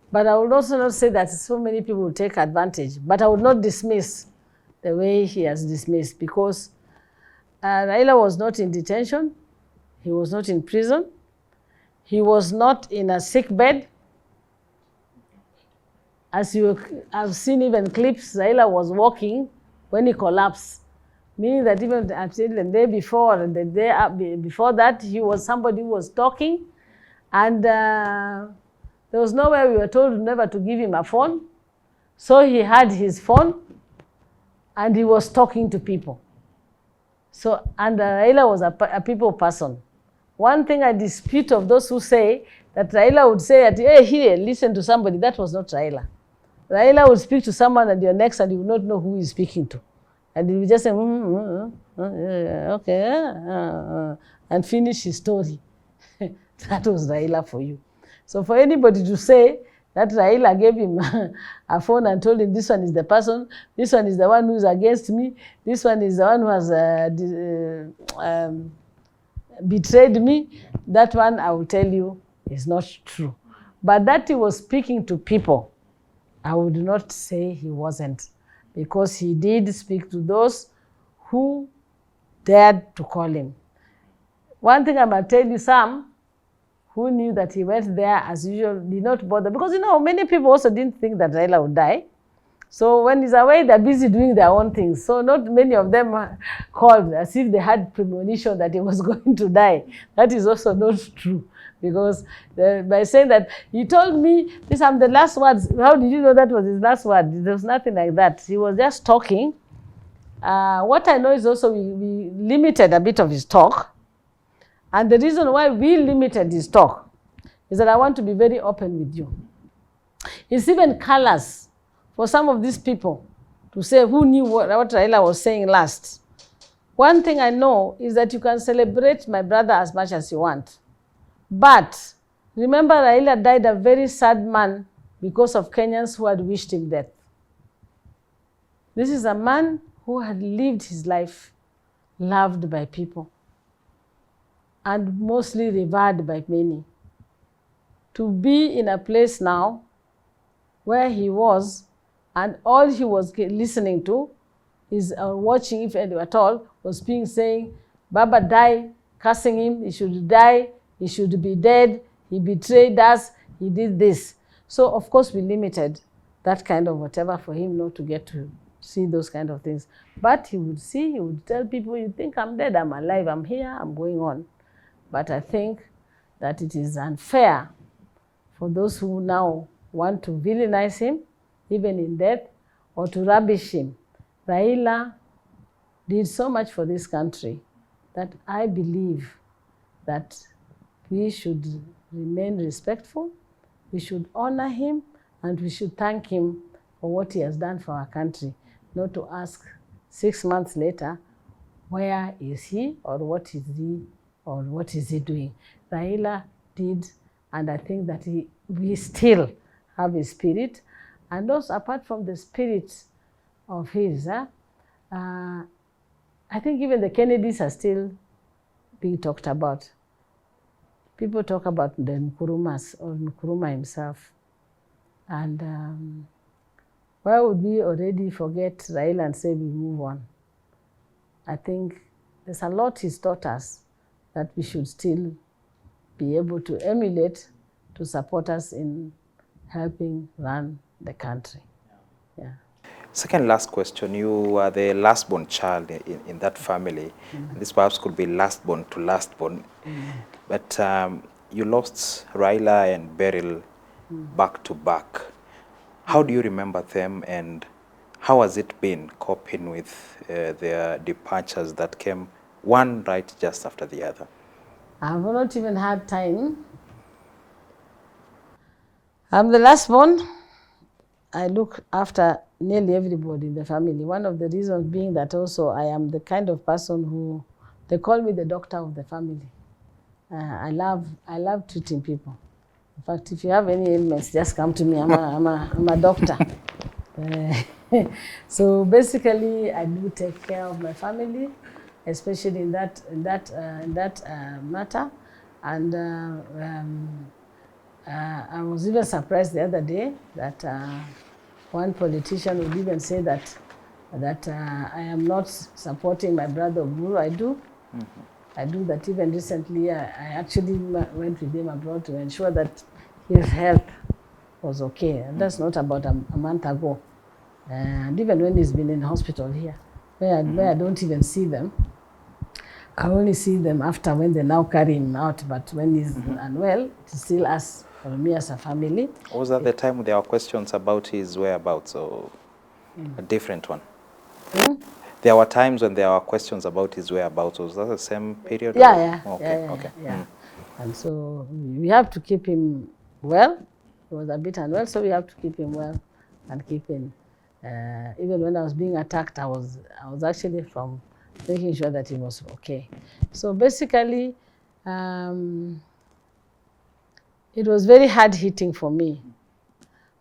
Speaker 2: but I would also not say that so many people will take advantage. But I would not dismiss the way he has dismissed, because Raila was not in detention, he was not in prison, he was not in a sick bed. as I've seen even clips, Raila was walking when he collapsed. Meaning that even until the day before, the day before that, somebody who was talking, and there was nowhere we were told never to give him a phone. So he had his phone, and he was talking to people. So, and Raila was a people person. One thing I dispute of those who say that Raila would say, hey, here, listen to somebody. That was not Raila. Raila would speak to someone and you're next and you would not know who he's speaking to. And he would just say, okay, and finish his story. That was Raila for you. So for anybody to say that Raila gave him a phone and told him, this one is the person, this one is the one who is against me, this one is the one who has betrayed me, that one I will tell you is not true. But that he was speaking to people, I would not say he wasn't, because he did speak to those who dared to call him. One thing I might tell you, some who knew that he went there as usual did not bother, because many people also didn't think that Raila would die. So when he's away, they're busy doing their own things. So not many of them called as if they had premonition that he was going to die. That is also not true. Because by saying that, he told me, these are the last words. How did you know that was his last word? There was nothing like that. He was just talking. What I know is also we limited a bit of his talk. And the reason why we limited his talk is that I want to be very open with you. It's even callous for some of these people to say who knew what Raila was saying last. One thing I know is that you can celebrate my brother as much as you want. But remember, Raila died a very sad man because of Kenyans who had wished him death. This is a man who had lived his life loved by people and mostly revered by many. To be in a place now where he was and all he was listening to is watching, if at all, was being saying, Baba died, cursing him, he should die, he should be dead, he betrayed us, he did this. So, of course, we limited that kind of whatever for him not to get to see those kind of things. But he would see, he would tell people, you think I'm dead, I'm alive, I'm here, I'm going on. But I think that it is unfair for those who now want to villainize him, even in death, or to rubbish him. Raila did so much for this country that I believe that we should remain respectful, we should honor him, and we should thank him for what he has done for our country, not to ask 6 months later, where is he, or what is he doing? Raila did, and I think that we still have his spirit. And also, apart from the spirit of his, I think even the Kennedys are still being talked about. People talk about the Nkurumas or Nkuruma himself. And why would we already forget Raila and say we move on? I think there's a lot he's taught us that we should still be able to emulate to support us in helping run the country. Yeah.
Speaker 1: Second last question, you are the last born child in that family. Mm-hmm. This perhaps could be last born to last born. Mm-hmm. But you lost Raila and Beryl back to back. How do you remember them, and how has it been coping with their departures that came one right just after the other?
Speaker 2: I've not even had time. I'm the last born. I look after nearly everybody in the family. One of the reasons being that also I am the kind of person who, they call me the doctor of the family. I love treating people. In fact, if you have any ailments, just come to me. I'm a doctor. So basically, I do take care of my family, especially in that matter. And I was even surprised the other day that one politician would even say that I am not supporting my brother Oburu. I do. Mm-hmm. I do that. Even recently, I actually went with him abroad to ensure that his health was okay. And that's not about a month ago. And even when he's been in hospital here, where I don't even see them, I only see them after when they now carry him out. But when he's unwell, it's still us, or me as a family.
Speaker 1: Was that the time there were questions about his whereabouts, or a different one? There were times when there were questions about his whereabouts. Was that the same period?
Speaker 2: Yeah.
Speaker 1: Okay.
Speaker 2: And so we have to keep him well. He was a bit unwell, so we have to keep him well and keep him. Even when I was being attacked, I was actually from making sure that he was okay. So basically, it was very hard hitting for me,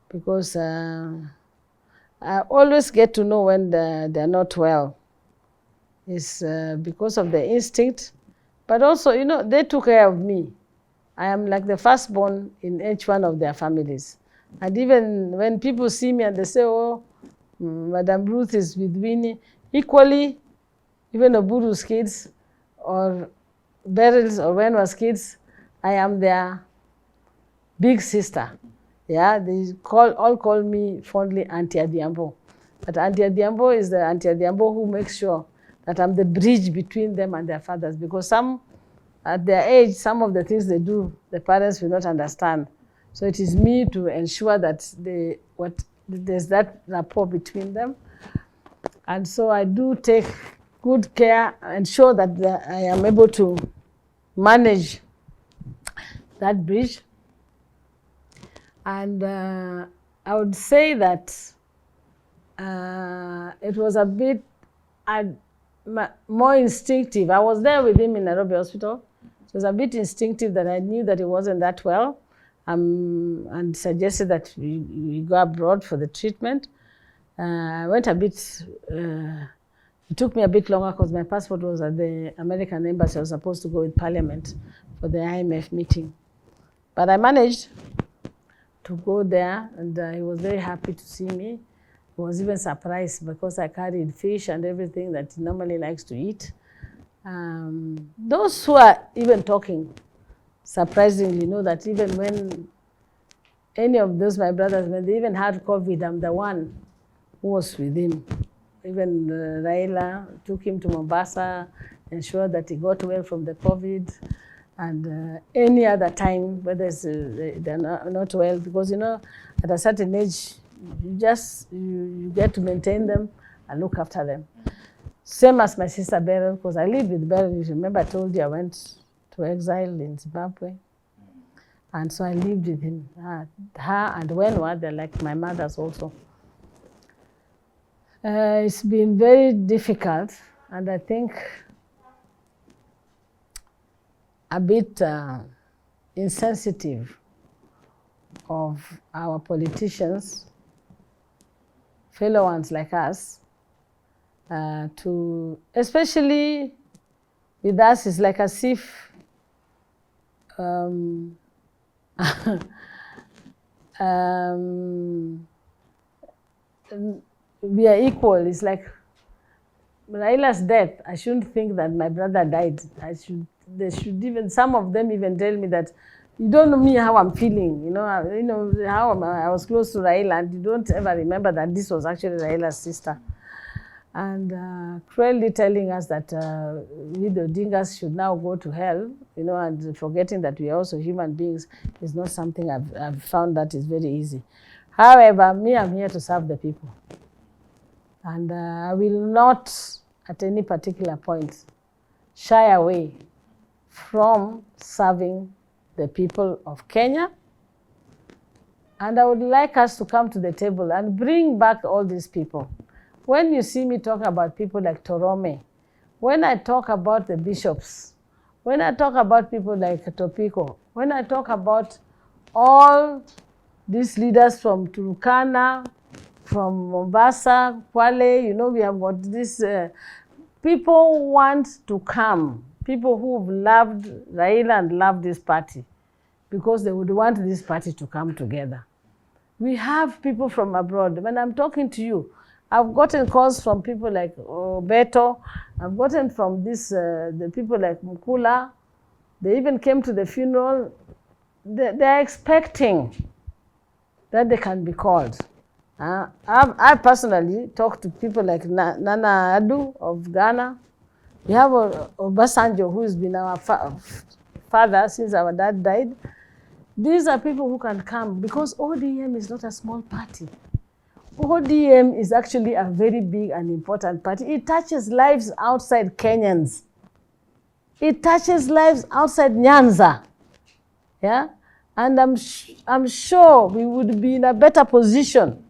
Speaker 2: because I always get to know when they're not well. It's because of the instinct, but also, you know, they took care of me. I am like the firstborn in each one of their families. And even when people see me and they say, oh, Madam Ruth is with Winnie, equally, even Oburu's kids or Beryl's or Wenwa's kids, I am their big sister. Yeah, they all call me fondly Auntie Adhiambo. But Auntie Adhiambo is the Auntie Adhiambo who makes sure that I'm the bridge between them and their fathers, because some, at their age, some of the things they do, the parents will not understand. So it is me to ensure that there's that rapport between them. And so I do take good care and ensure that I am able to manage that bridge. And I would say that it was a bit more instinctive. I was there with him in Nairobi Hospital. It was a bit instinctive that I knew that he wasn't that well, and suggested that we go abroad for the treatment. I went a bit, it took me a bit longer because my passport was at the American embassy. I was supposed to go with Parliament for the IMF meeting. But I managed to go there, and he was very happy to see me. He was even surprised because I carried fish and everything that he normally likes to eat. Those who are even talking, surprisingly, know that even when any of those, my brothers, when they even had COVID, I'm the one who was with him. Even Raila took him to Mombasa, ensured that he got well from the COVID. And any other time, whether they're not well, because, you know, at a certain age, you get to maintain them and look after them. Same as my sister Beryl, because I lived with Beryl. You remember I told you I went to exile in Zimbabwe. And so I lived with him. Her and Wenwa, they're like my mothers also. It's been very difficult, and I think a bit insensitive of our politicians, fellow ones like us, to, especially with us, it's like as if we are equal. It's like Raila's death, I shouldn't think that my brother died. They should even, some of them even tell me that you don't know me how I'm feeling, you know how I was close to Raila, and you don't ever remember that this was actually Raila's sister. And cruelly telling us that we the Odingas should now go to hell, you know, and forgetting that we are also human beings is not something I've found that is very easy. However, me, I'm here to serve the people. And I will not, at any particular point, shy away from serving the people of Kenya. And I would like us to come to the table and bring back all these people. When you see me talk about people like Torome, when I talk about the bishops, when I talk about people like Topiko, when I talk about all these leaders from Turkana, from Mombasa, Kwale, you know, we have got this, people want to come, people who've loved Raila and loved this party, because they would want this party to come together. We have people from abroad. When I'm talking to you, I've gotten calls from people like Beto. I've gotten from this, the people like Mukula. They even came to the funeral. They're expecting that they can be called. I personally talked to people like Nana Adu of Ghana. We have Obasanjo, who's been our father since our dad died. These are people who can come because ODM is not a small party. ODM is actually a very big and important party. It touches lives outside Kenyans. It touches lives outside Nyanza. Yeah? And I'm sure we would be in a better position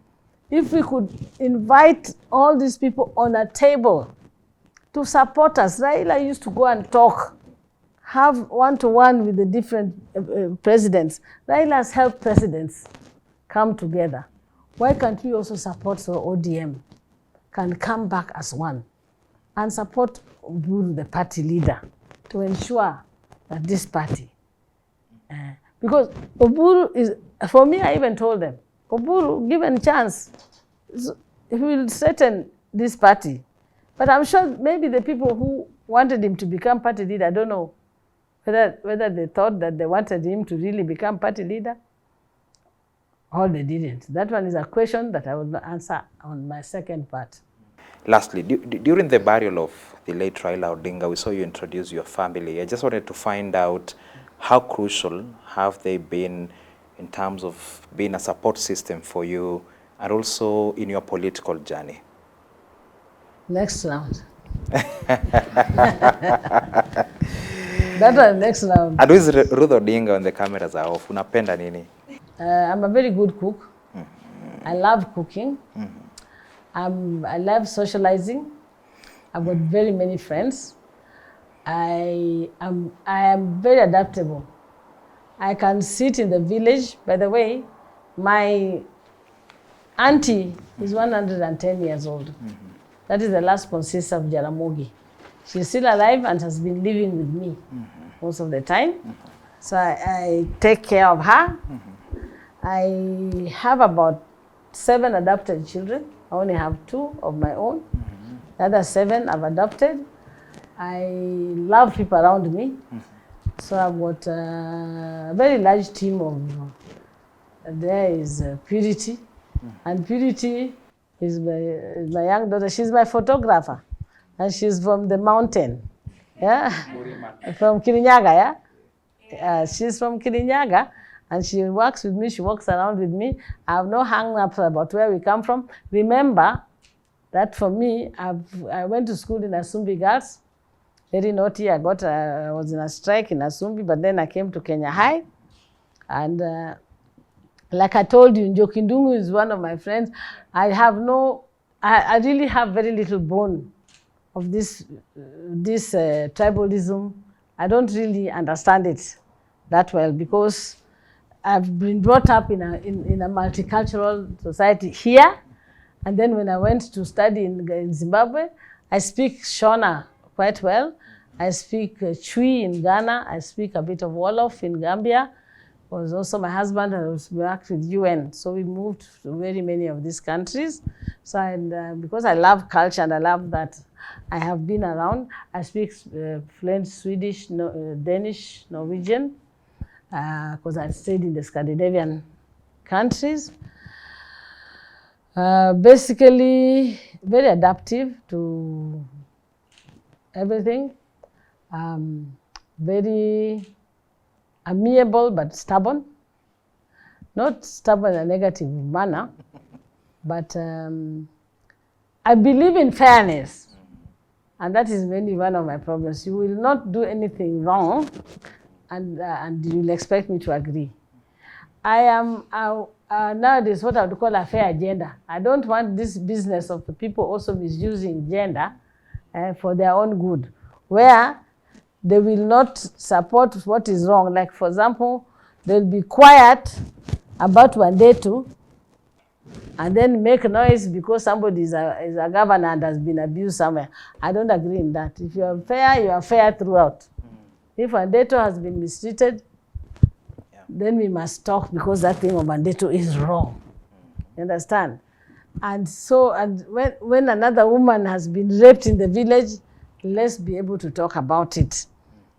Speaker 2: if we could invite all these people on a table to support us. Raila used to go and talk, have one-to-one with the different presidents. Raila has helped presidents come together. Why can't we also support the ODM, can come back as one, and support Oburu, the party leader, to ensure that this party, because Oburu is, for me, I even told them, Oburu, given a chance, he will straighten this party. But I'm sure maybe the people who wanted him to become party leader, I don't know whether they thought that they wanted him to really become party leader or they didn't. That one is a question that I will answer on my second part.
Speaker 1: Lastly, during the burial of the late Raila Odinga, we saw you introduce your family. I just wanted to find out how crucial have they been in terms of being a support system for you and also in your political journey?
Speaker 2: Next round. That one, next round.
Speaker 1: And who is Ruth Odinga when the cameras are off? Unapenda nini?
Speaker 2: I'm a very good cook. I love cooking. I love socializing. I've got very many friends. I am very adaptable. I can sit in the village. By the way, my auntie is 110 years old. That is the last princess of Jaramogi. She's still alive and has been living with me most of the time. So I take care of her. I have about 7 adopted children. I only have 2 of my own. The other 7 I've adopted. I love people around me. So I've got a very large team of, there is Purity. And Purity is my young daughter. She's my photographer. And she's from the mountain. Yeah? From Kirinyaga, yeah? She's from Kirinyaga. And she works with me, she walks around with me. I have no hang-ups about where we come from. Remember that for me, I went to school in Asumbi Girls. Very naughty, I was in a strike in Asumbi, but then I came to Kenya High. And like I told you, Njokindungu is one of my friends. I really have very little bone of this tribalism. I don't really understand it that well because I've been brought up in a multicultural society here, and then when I went to study in Zimbabwe, I speak Shona quite well. I speak Chui in Ghana. I speak a bit of Wolof in Gambia. Was also my husband has worked with UN, so we moved to very many of these countries. So because I love culture and I love that I have been around, I speak fluent Swedish, Danish, Norwegian. Because I stayed in the Scandinavian countries. Basically, very adaptive to everything. Very amiable but stubborn. Not stubborn in a negative manner, but I believe in fairness. And that is mainly one of my problems. You will not do anything wrong and you'll expect me to agree. I am nowadays what I would call a fair agenda. I don't want this business of the people also misusing gender for their own good, where they will not support what is wrong. Like, for example, they'll be quiet about Wandetu and then make noise because somebody is a governor and has been abused somewhere. I don't agree in that. If you are fair throughout. If Wandeto has been mistreated, then we must talk because that thing of Wandeto is wrong. You understand? And so, when another woman has been raped in the village, let's be able to talk about it.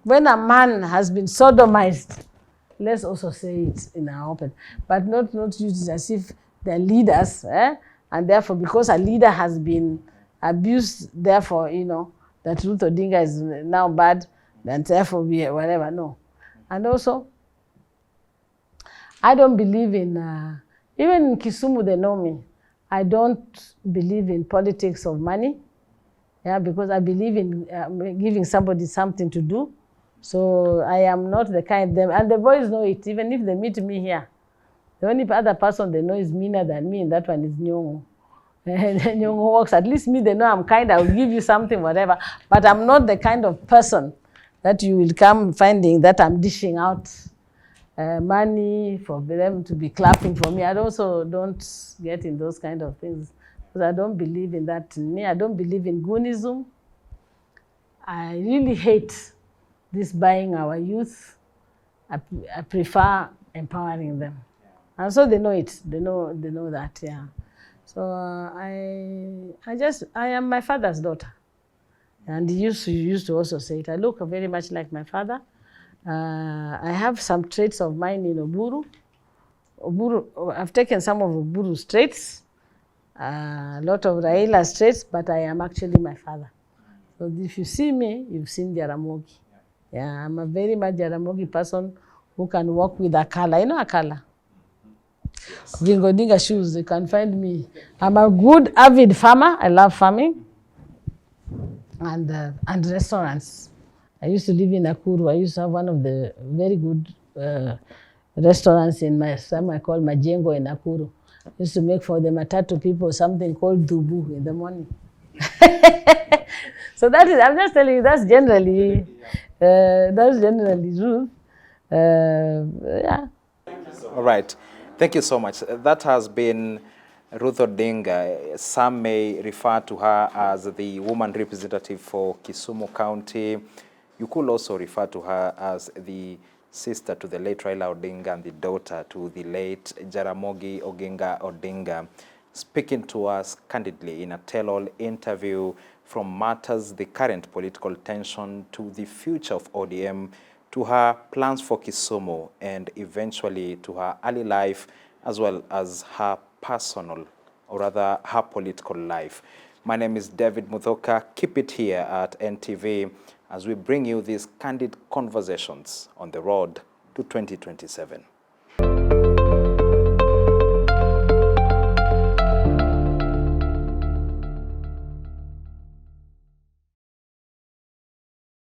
Speaker 2: When a man has been sodomized let's also say it in our open, but not use it as if they're leaders, and therefore because a leader has been abused, therefore, you know, that Ruth Odinga is now bad, and therefore we whatever, no. And also, I don't believe in, even in Kisumu they know me, I don't believe in politics of money, because I believe in giving somebody something to do. So I am not the kind, and the boys know it, even if they meet me here. The only other person they know is meaner than me, and that one is Nyongo. Nyongo works, at least me, they know I'm kind, I will give you something, whatever. But I'm not the kind of person that you will come finding that I'm dishing out money for them to be clapping for me. I also don't get in those kind of things, because I don't believe in that. Me, I don't believe in goonism. I really hate this buying our youth. I prefer empowering them. And so they know it. They know that, yeah. So I am my father's daughter. And he used to also say it. I look very much like my father. I have some traits of mine in Oburu. I've taken some of Oburu's traits, a lot of Raila's traits, but I am actually my father. So if you see me, you've seen Jaramogi. Yeah, I'm a very much Jaramogi person who can walk with Akala. You know Akala? Yes. Odinga shoes, you can find me. I'm a good, avid farmer. I love farming. And restaurants. I used to live in Nakuru. I used to have one of the very good restaurants in my slum I call Majengo in Nakuru. I used to make for the Matatu people something called dubu in the morning. So that is, I'm just telling you, that's generally Ruth. Yeah.
Speaker 1: All right. Thank you so much. That has been Ruth Odinga. Some may refer to her as the woman representative for Kisumu County. You could also refer to her as the sister to the late Raila Odinga and the daughter to the late Jaramogi Oginga Odinga, speaking to us candidly in a tell-all interview from matters the current political tension to the future of ODM, to her plans for Kisumu, and eventually to her early life, as well as her personal, or rather her political life. My name is David Muthoka. Keep it here at NTV as we bring you these candid conversations on the road to 2027.